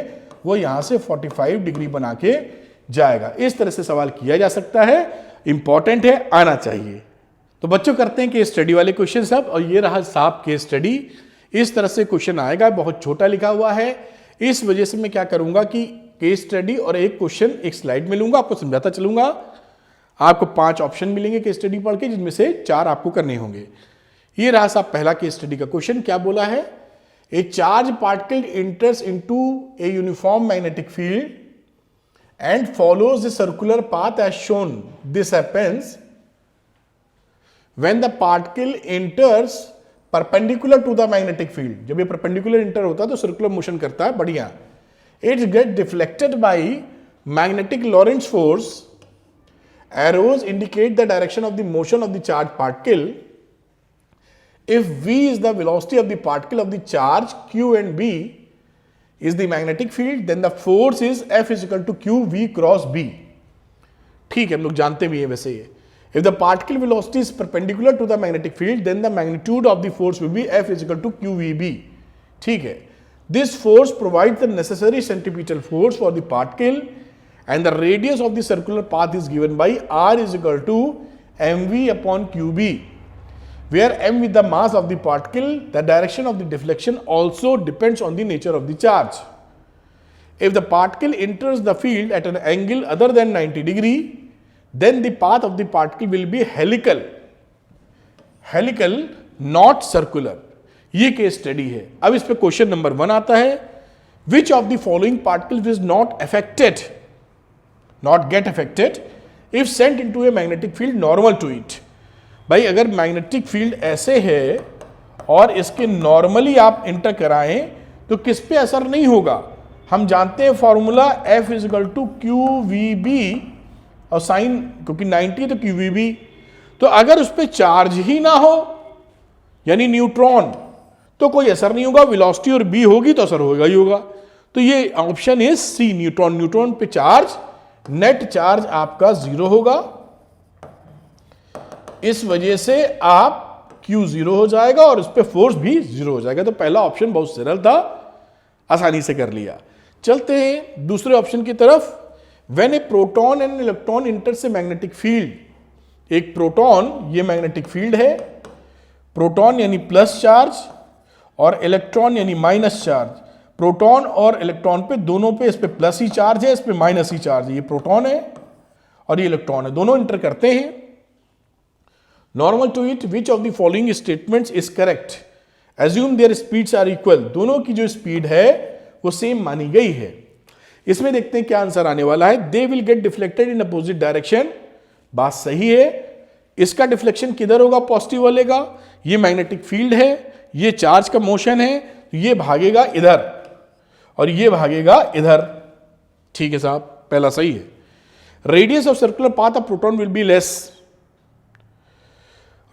वो यहां से 45 डिग्री बना के जाएगा। इस तरह से सवाल किया जा सकता है, इंपॉर्टेंट है, आना चाहिए। तो बच्चों करते हैं केस स्टडी वाले क्वेश्चन सब, और ये रहा साफ केस स्टडी। इस तरह से क्वेश्चन आएगा, बहुत छोटा लिखा हुआ है, इस वजह से मैं क्या करूंगा कि केस स्टडी और एक क्वेश्चन एक स्लाइड में लूंगा, आपको समझाता चलूंगा। आपको 5 ऑप्शन मिलेंगे केस स्टडी पढ़ के, जिनमें से 4 आपको करने होंगे। ये रहा साहब पहला केस स्टडी का क्वेश्चन। क्या बोला है, ए charge particle इंटर्स into A uniform magnetic field and follows the circular path as shown. This happens when the particle enters perpendicular to the magnetic field. जब ये perpendicular enter होता है तो circular motion करता है, बढ़िया। It gets deflected by magnetic Lorentz force. Arrows indicate the direction of the motion of the charged particle. If V is the velocity of the particle of the charge Q and B is the magnetic field, then the force is F is equal to Q V cross B. ठीक है, हम लोग जानते भी हैं वैसे ये। If the particle velocity is perpendicular to the magnetic field, then the magnitude of the force will be F is equal to Q V B. ठीक है, this force provides the necessary centripetal force for the particle, and the radius of the circular path is given by R is equal to mv upon qb. Where m with the mass of the particle, the direction of the deflection also depends on the nature of the charge. If the particle enters the field at an angle other than 90 degree, then the path of the particle will be helical. Helical, not circular. ये case study है। अब इस पे question number 1 आता है, which of the following particles is not affected, not get affected if sent into a magnetic field normal to it. भाई अगर magnetic field ऐसे है और इसके नॉर्मली आप इंटर कराएं तो किस पे असर नहीं होगा। हम जानते हैं formula F is equal to QVB, और साइन क्योंकि 90 तो QVB, तो अगर उस पर चार्ज ही ना हो यानी न्यूट्रॉन तो कोई असर नहीं होगा, वेलोसिटी और B होगी तो असर होगा ही होगा। तो ये option is C, neutron. Neutron पे चार्ज, नेट चार्ज आपका 0 होगा, इस वजह से आप Q 0 हो जाएगा और उस पर फोर्स भी 0 हो जाएगा। तो पहला ऑप्शन बहुत सरल था, आसानी से कर लिया। चलते हैं दूसरे ऑप्शन की तरफ। When A proton and electron इंटर्स a magnetic field, एक प्रोटॉन ये मैग्नेटिक फील्ड है, प्रोटॉन यानी प्लस चार्ज और इलेक्ट्रॉन यानी माइनस चार्ज। प्रोटॉन और इलेक्ट्रॉन पे दोनों पे, इस पे प्लस ही चार्ज है, इस पे माइनस ही चार्ज है। ये प्रोटॉन है और ये इलेक्ट्रॉन है, दोनों इंटर करते हैं। Normal to it which of the following statements is correct, assume their speeds are equal. दोनों की जो स्पीड है वो सेम मानी गई है। इसमें देखते हैं क्या आंसर आने वाला है। They will get deflected in opposite direction, बात सही है। इसका डिफ्लेक्शन किधर होगा? पॉजिटिव वाले का। ये मैग्नेटिक फील्ड है, ये चार्ज का मोशन है, तो ये भागेगा इधर और ये भागेगा इधर। ठीक है साहब, पहला सही है। Radius of circular path of proton will be less.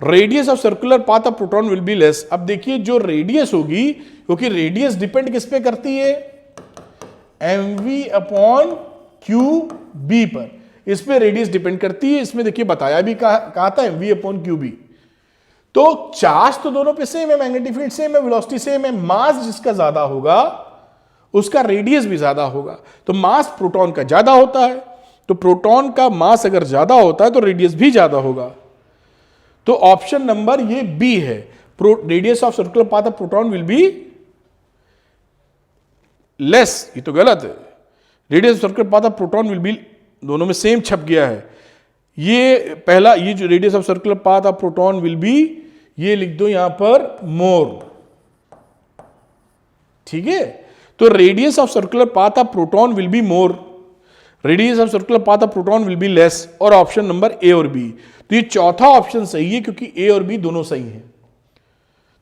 Radius of circular path of proton will be less. अब देखिए जो रेडियस होगी, क्योंकि रेडियस डिपेंड किस पे करती है? mv अपॉन क्यू बी पर। इस पे रेडियस डिपेंड करती है। इसमें देखिए बताया भी कहा था mv अपॉन क्यू बी। तो चार्ज तो दोनों पे सेम है, मैग्नेटिक फील्ड सेम है, वेलोसिटी सेम है। मास जिसका ज्यादा होगा उसका रेडियस भी ज्यादा होगा। तो मास प्रोटॉन का ज्यादा होता है, तो प्रोटॉन का मास अगर ज्यादा होता है तो रेडियस भी ज्यादा होगा। तो ऑप्शन नंबर ये बी है, radius of circular path of proton will be less. ये तो गलत है। Radius of circular path of proton will be, दोनों में सेम छप गया है। ये पहला, ये जो radius of circular path of proton will be, ये लिख दो यहां पर मोर। ठीक है, तो radius of circular path of proton will be more, radius of circular path of proton will be less. और ऑप्शन नंबर ए और बी। तो ये चौथा ऑप्शन सही है, क्योंकि ए और बी दोनों सही हैं।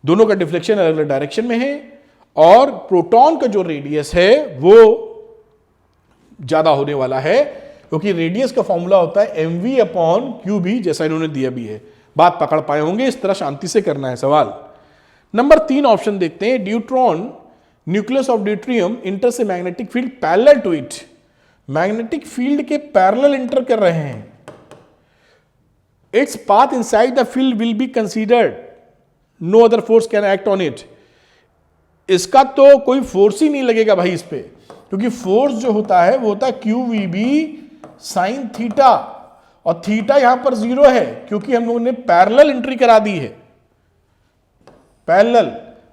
दोनों का डिफ्लेक्शन अलग अलग डायरेक्शन में है, और प्रोटॉन का जो रेडियस है वो ज्यादा होने वाला है, क्योंकि रेडियस का फॉर्मूला होता है mv अपॉन क्यू बी, जैसा इन्होंने दिया भी है। बात पकड़ पाए होंगे, इस तरह शांति से करना है सवाल। नंबर 3 ऑप्शन देखते हैं। Deuteron, nucleus of deuterium enters a magnetic field parallel to it. Magnetic field के पैरेलल इंटर कर रहे हैं। Its path inside the field will be considered, no other force can act on it. इसका तो कोई force ही नहीं लगेगा भाई इस पे, क्योंकि फोर्स जो होता है वो होता है Q V B sine theta, और थीटा यहां पर 0 है, क्योंकि हम लोगों ने पैरेलल एंट्री करा दी है। पैरेलल,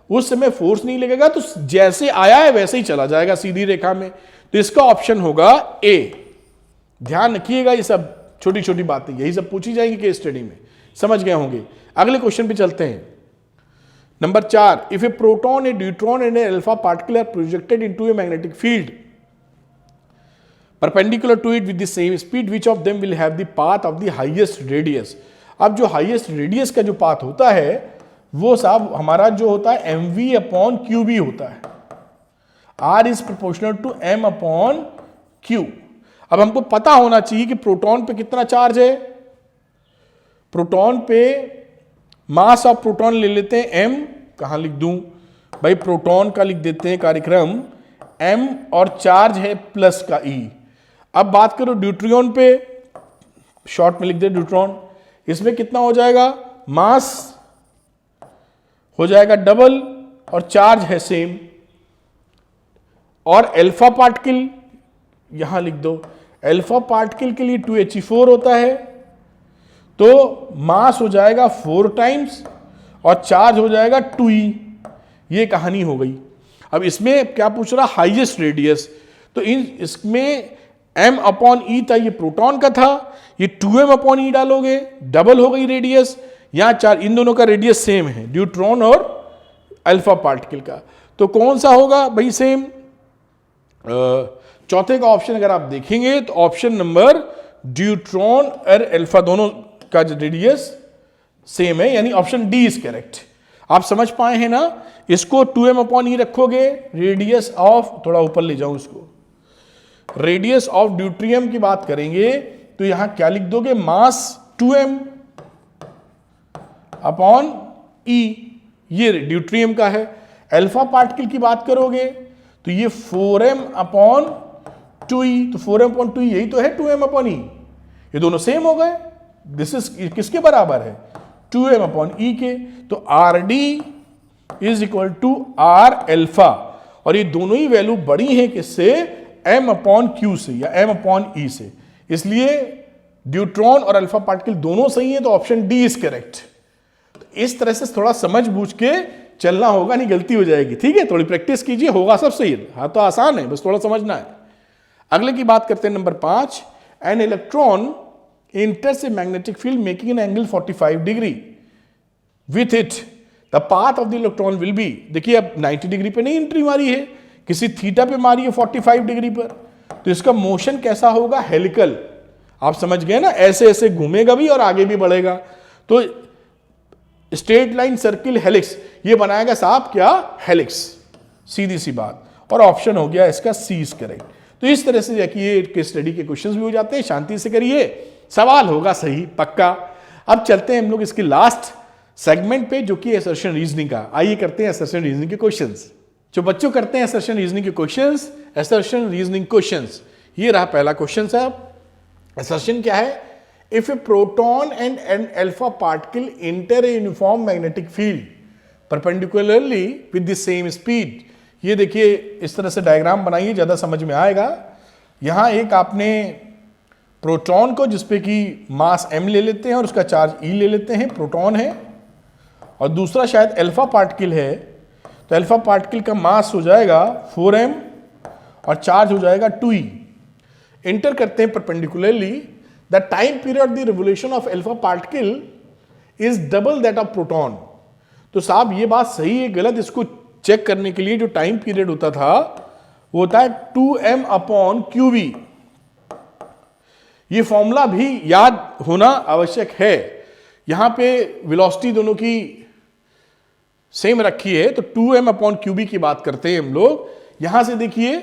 उस समय फोर्स नहीं लगेगा, तो जैसे आया है वैसे ही चला जाएगा सीधी रेखा में। तो इसका ऑप्शन होगा ए। ध्यान रखिएगा, ये सब छोटी छोटी बातें यही सब पूछी जाएंगी केस स्टडी में, समझ गए होंगे। अगले क्वेश्चन पे चलते हैं। Number 4, if a proton, a deuteron and a alpha particle are projected into a magnetic field perpendicular to it with the same speed, which of them will have the path of the highest radius? अब जो highest radius का जो path होता है वो साहब हमारा जो होता है mv अपॉन क्यू बी होता है। r is proportional to m upon q। अब हमको पता होना चाहिए कि प्रोटॉन पे कितना चार्ज है। प्रोटॉन पे मास ऑफ प्रोटॉन ले लेते हैं m, कहां लिख दूं भाई? प्रोटॉन का लिख देते हैं कार्यक्रम m, और चार्ज है प्लस का e। अब बात करो ड्यूट्रियन पे, शॉर्ट में लिख दे ड्यूट्रॉन। इसमें कितना हो जाएगा? मास हो जाएगा डबल और चार्ज है सेम। और अल्फा पार्टिकल यहां लिख दो, अल्फा पार्टिकल के लिए 2He4 होता है, तो मास हो जाएगा 4 टाइम्स और चार्ज हो जाएगा 2E। ये कहानी हो गई। अब इसमें क्या पूछ रहा? Highest radius. तो इसमें m अपॉन ई था, ये प्रोटॉन का था, ये 2m अपॉन ई डालोगे, डबल हो गई रेडियस। यहां 4, इन दोनों का रेडियस सेम है, ड्यूट्रॉन और अल्फा पार्टिकल का। तो कौन सा होगा भाई सेम? चौथे का ऑप्शन अगर आप देखेंगे तो ऑप्शन नंबर ड्यूट्रॉन और अल्फा दोनों का रेडियस सेम है, यानी ऑप्शन डी इज करेक्ट। आप समझ पाए हैं ना? इसको 2m अपॉन ई रखोगे, रेडियस ऑफ, थोड़ा ऊपर ले जाऊं इसको, रेडियस ऑफ ड्यूट्रियम की बात करेंगे तो यहां क्या लिख दोगे? मास 2m अपॉन ई, ये ड्यूट्रियम का है। अल्फा पार्टिकल की बात करोगे तो ये 4m अपॉन 2e, तो 4m अपॉन 2e यही तो है 2m अपॉन ई, ये दोनों सेम हो गए। दिस इज किसके बराबर है? 2m upon E K. तो R D is equal to R alpha, और ये दोनों ही वैल्यू बड़ी हैं किससे? m अपॉन क्यू से या m अपॉन ई से। इसलिए ड्यूट्रॉन और अल्फा पार्टिकल दोनों सही है, तो ऑप्शन डी इज करेक्ट। तो इस तरह से थोड़ा समझ बूझ के चलना होगा, नहीं गलती हो जाएगी। ठीक है, थोड़ी प्रैक्टिस कीजिए, होगा सब सही। हाँ तो आसान है, बस थोड़ा समझना है। अगले की बात करते हैं number 5, an electron enters a magnetic field making an angle 45 degree with it, the path of the electron will be, देखिए अब 90 डिग्री पे नहीं एंट्री मारी है, किसी थीटा पे मारी है 45 डिग्री पर, तो इसका मोशन कैसा होगा? हेलिकल। आप समझ गए ना, ऐसे ऐसे घूमेगा भी और आगे भी बढ़ेगा। तो स्ट्रेट लाइन, सर्किल, हेलिक्स, ये बनाएगा साहब क्या? हेलिक्स, सीधी सी बात। और ऑप्शन हो गया इसका सी इज करेक्ट। तो इस तरह से देखिए केस स्टडी के क्वेश्चंस भी हो जाते हैं, शांति से करिए, सवाल होगा सही पक्का। अब चलते हैं हम लोग इसके लास्ट सेगमेंट पे जो कि असर्शन रीजनिंग का। आइए करते हैं असर्शन रीजनिंग के क्वेश्चंस। जो बच्चों करते हैं असर्शन रीजनिंग के क्वेश्चंस, असर्शन रीजनिंग क्वेश्चंस। ये रहा पहला क्वेश्चन साहब। असर्शन क्या है? If a proton and an alpha particle enter a uniform magnetic field perpendicularly with the same speed. ये देखिए इस तरह से डायग्राम बनाइए, ज्यादा समझ में आएगा। यहां एक आपने प्रोटॉन को जिसपे कि मास m ले लेते हैं और उसका चार्ज e ले लेते हैं, प्रोटॉन है, और दूसरा शायद अल्फा पार्टिकल है, तो अल्फा पार्टिकल का मास हो जाएगा 4m और चार्ज हो जाएगा 2e। एंटर करते हैं perpendicularly, the time period of the revolution of alpha particle is double that of proton. तो साहब ये बात सही है गलत, इसको चेक करने के लिए जो टाइम पीरियड होता था वो होता है 2m अपॉन qv। ये फॉर्मूला भी याद होना आवश्यक है। यहां पे वेलोसिटी दोनों की सेम रखी है, तो 2m अपॉन qb की बात करते हैं हम लोग। यहां से देखिए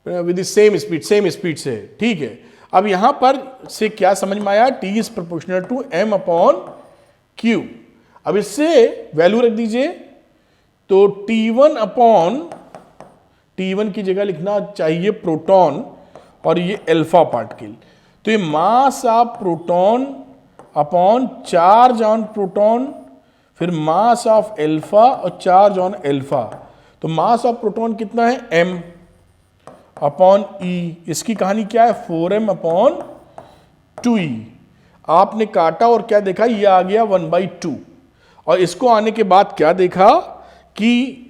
विद सेम स्पीड से, ठीक है। अब यहां पर से क्या समझ में आया? t is proportional to m upon q। अब इससे वैल्यू रख दीजिए, तो T1 अपॉन, T1 की जगह लिखना चाहिए प्रोटॉन और ये अल्फा पार्टिकल, तो ये mass of proton upon charge on proton, फिर मास ऑफ अल्फा और चार्ज ऑन अल्फा। तो मास ऑफ प्रोटॉन कितना है? m upon e। इसकी कहानी क्या है? 4m upon 2e। आपने काटा और क्या देखा? ये आ गया 1/2। और इसको आने के बाद क्या देखा कि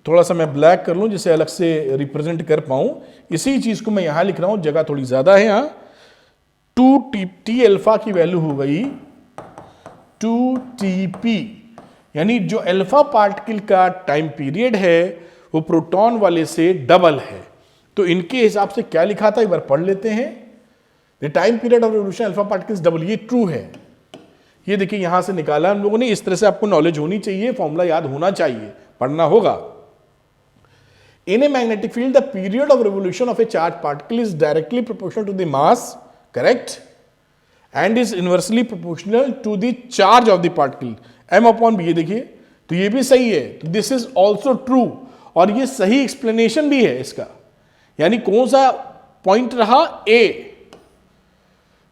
थोड़ा सा मैं ब्लैक कर लूं जिसे अलग से रिप्रेजेंट कर पाऊं। इसी चीज को मैं यहां लिख रहा हूं, जगह थोड़ी ज्यादा है यहां। 2t अल्फा की वैल्यू हो गई 2tp, यानी जो अल्फा पार्टिकल का टाइम पीरियड है वो प्रोटॉन वाले से डबल है। तो इनके हिसाब से क्या लिखा था एक बार पढ़ लेते हैं। The time period of revolution alpha particles double, ये ट्रू है। ये देखिए यहां से निकाला हम लोगों ने। इस तरह से आपको नॉलेज होनी चाहिए, फॉर्मूला याद होना चाहिए, पढ़ना होगा। In a magnetic field the period of revolution of a charge particle is directly proportional to the mass, correct, and is inversely proportional to the charge of the particle m upon b। ये देखिए, तो ये भी सही है, तो this is also true, और ये सही एक्सप्लेनेशन भी है इसका। यानी कौन सा पॉइंट रहा? A,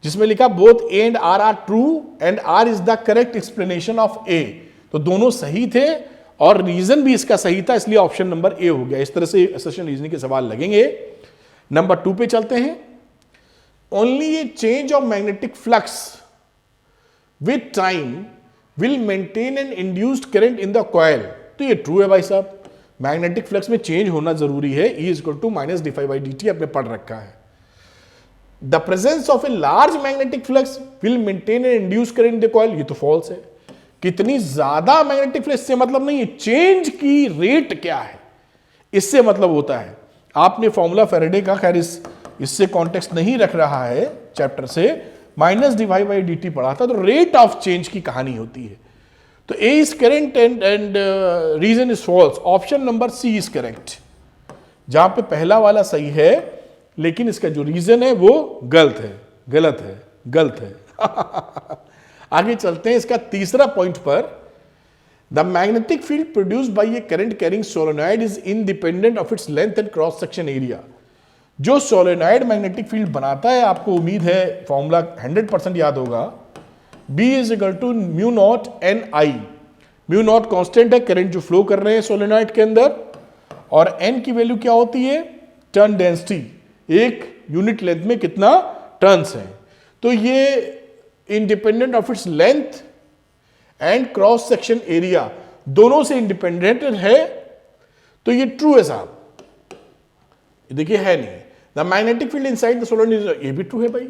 जिसमें लिखा both A and R are true and R is the correct explanation of A। तो दोनों सही थे और रीजन भी इसका सही था, इसलिए ऑप्शन नंबर A हो गया। इस तरह से असर्शन रीजनिंग के सवाल लगेंगे। नंबर 2 पे चलते हैं। Only A change of magnetic flux with time will maintain an induced current in the coil. तो ये ट्रू है भाई साहब, मैग्नेटिक फ्लक्स में चेंज होना जरूरी है। E is equal to minus d∅dt आपने पढ़ रखा है। The presence of a large magnetic flux will maintain an induced current in the coil, ये तो फॉल्स है। कितनी ज्यादा मैग्नेटिक फ्लक्स से मतलब नहीं है, चेंज की रेट क्या है इससे मतलब होता है। आपने फॉर्मूला फेरेडे का, खैर इससे कॉन्टेक्स्ट नहीं रख रहा है चैप्टर से, माइनस d∅dt पढ़ा था, तो रेट ऑफ चेंज की कहानी होती है। तो A is correct and reason is false. Option number C is correct, जहां पे पहला वाला सही है लेकिन इसका जो रीजन है वो गलत है, गलत है, गलत है। आगे चलते हैं इसका तीसरा पॉइंट पर। The magnetic field produced by A current carrying solenoid is independent of its length and cross section area. जो सोलेनॉइड मैग्नेटिक फील्ड बनाता है, आपको उम्मीद है फॉर्मूला 100% याद होगा, B is equal to mu not N I. Mu naught constant है, current जो फ्लो कर रहे हैं सोलेनॉइड के अंदर, और n की वैल्यू क्या होती है? टर्न डेंसिटी, एक यूनिट लेंथ में कितना टर्न्स है। तो ये independent of its length and cross section area दोनों से इंडिपेंडेंट है, तो ये ट्रू है साहब। देखिए है नहीं, the magnetic field inside the solenoid, ये भी ट्रू है भाई,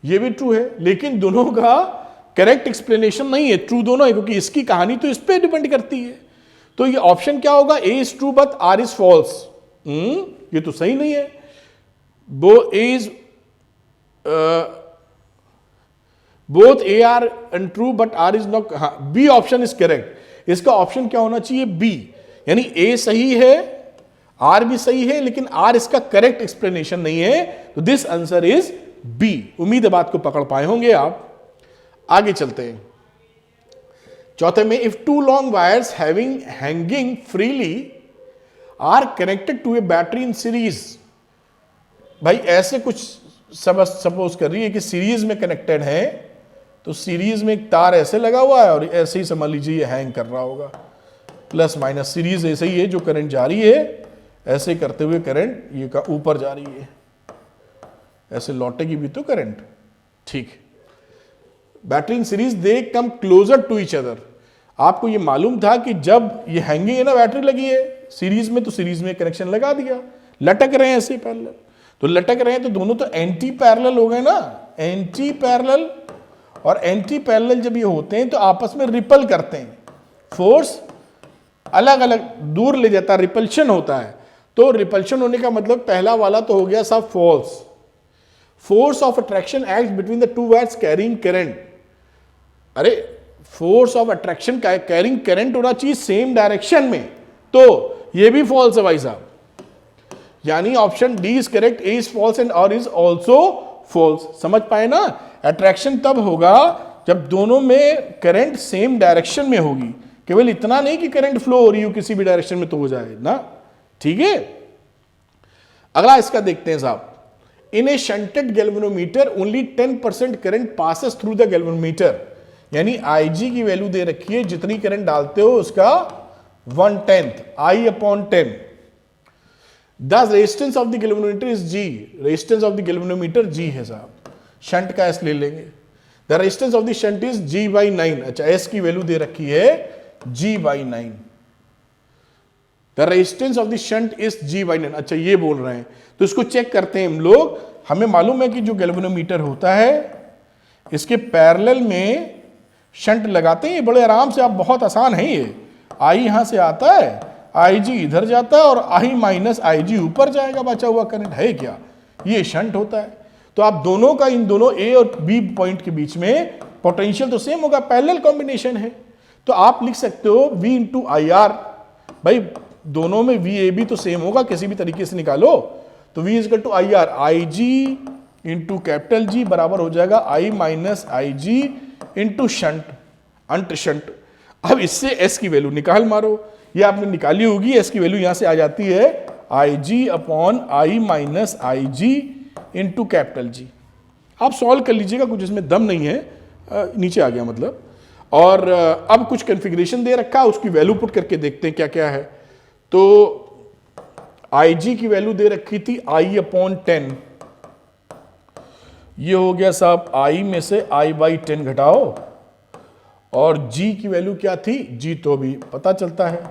ये भी ट्रू है, लेकिन दोनों का करेक्ट एक्सप्लेनेशन नहीं है। ट्रू दोनों है क्योंकि इसकी कहानी तो इस पे डिपेंड करती है। तो ये ऑप्शन क्या होगा? A is true but R is false. ये तो सही नहीं both A R and true but R is not, हाँ बी ऑप्शन इज करेक्ट। इसका ऑप्शन क्या होना चाहिए? बी, यानी ए सही है, आर भी सही है, लेकिन आर इसका करेक्ट एक्सप्लेनेशन नहीं है, तो दिस आंसर इज बी। उम्मीद है बात को पकड़ पाए होंगे आप। आगे चलते हैं चौथे में, if two long wires having hanging freely are connected to a battery in series. भाई ऐसे कुछ सपोज कर रही है कि सीरीज में कनेक्टेड है, तो सीरीज में एक तार ऐसे लगा हुआ है और ऐसे ही समझ लीजिए ये हैंग कर रहा होगा, प्लस माइनस सीरीज ऐसे ही है, जो करंट जा रही है ऐसे करते हुए करंट ये का ऊपर जा रही है, ऐसे लौटेगी भी तो करंट, ठीक। Battery in series they come closer to each other. आपको ये मालूम था कि जब ये हैंगिंग है ना, बैटरी लगी है सीरीज में, तो सीरीज में कनेक्शन लगा दिया, लटक रहे हैं ऐसे पैरेलल, तो लटक रहे हैं तो दोनों तो एंटी पैरेलल हो गए ना, एंटी पैरेलल। और एंटी पैरेलल जब ये होते हैं तो आपस में रिपल करते हैं, फोर्स अलग अलग दूर ले जाता है, रिपल्शन होता है। तो रिपल्शन होने का मतलब पहला वाला तो हो गया सब false. Force of attraction act between the two wires carrying current. अरे force of attraction carrying current होना चाहिए सेम डायरेक्शन में, तो ये भी फॉल्स है भाई साहब, यानी option D is correct, A is false and R is also false. समझ पाए ना? अट्रैक्शन तब होगा जब दोनों में करंट सेम डायरेक्शन में होगी, केवल इतना नहीं कि करंट फ्लो हो रही हो किसी भी डायरेक्शन में तो हो जाए ना, ठीक है। अगला इसका देखते हैं साहब, in a shunted galvanometer only 10% current passes through the galvanometer, यानी IG की वैल्यू दे रखी है, जितनी करंट डालते हो उसका 1/10 I/10। The resistance of the galvanometer is G, resistance of the galvanometer G है साहब, शंट का S ले लेंगे। The resistance of the shunt is G/9, अच्छा S की वैल्यू दे रखी है G/9, the resistance of the shunt is G/9, अच्छा ये बोल रहे हैं, तो इसको चेक करते हैं हम लोग। हमें मालूम है कि जो गैल्वेनोमीटर होता है इसके पैरेलल में शंट लगाते हैं, ये बड़े आराम से, आप बहुत आसान है ये। I यहां से आता है, IG इधर जाता है और I-IG ऊपर जाएगा, बचा हुआ करंट है क्या, ये शंट होता है। तो आप दोनों का, इन दोनों A और B पॉइंट के बीच में पोटेंशियल तो सेम होगा, पैरेलल कॉम्बिनेशन है, तो आप लिख सकते हो V × IR। भाई दोनों में VAB तो सेम होगा, किसी भी तरीके से निकालो, तो V = IR, IG × capital G बराबर हो जाएगा I-IG × शंट, अंट शंट। अब इससे S की वैल्यू निकाल मारो, ये आपने निकाली होगी, S की वैल्यू यहां से आ जाती है IG/I-IG × कैपिटल G। आप सॉल्व कर लीजिएगा, कुछ इसमें दम नहीं है, नीचे आ गया मतलब। और अब कुछ कॉन्फ़िगरेशन दे रखा है, उसकी वैल्यू पुट करके देखते हैं क्या क्या है। तो IG की वैल्यू दे रखी थी I/10, ये हो गया साहब I में से I/10 घटाओ, और G की वैल्यू क्या थी, G तो भी पता चलता है,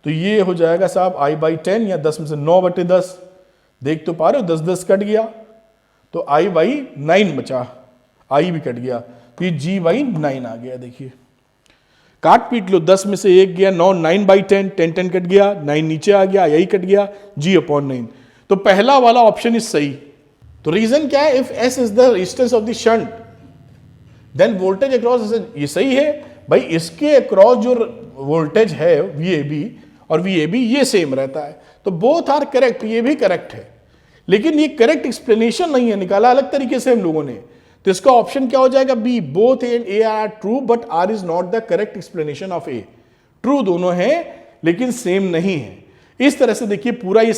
तो ये हो जाएगा साहब I/10 या 10 में से 9/10, देख तो पा रहे हो 10 कट गया, तो I/9 बचा, I भी कट गया, तो ये G/9 आ गया। देखिए काट पीट लो, 10 में से 1 गया, 9/10, 10 कट गया, 9 नीचे आ गया, यही कट गया, G/9। तो पहला वाला ऑप्शन इज सही। तो रीजन क्या है, if S is the resistance of the shunt then voltage across, ये सही है भाई, इसके अक्रॉस जो वोल्टेज है VAB और VAB ये सेम रहता है, तो बोथ आर करेक्ट, ये भी करेक्ट है, लेकिन ये करेक्ट एक्सप्लेनेशन नहीं है, निकाला अलग तरीके से हम लोगों ने। तो इसका ऑप्शन क्या हो जाएगा, B, both A and A are true but R is not the correct explanation of A। True दोनों हैं लेकिन सेम नहीं है। इस तरह से देखिए पूरा ये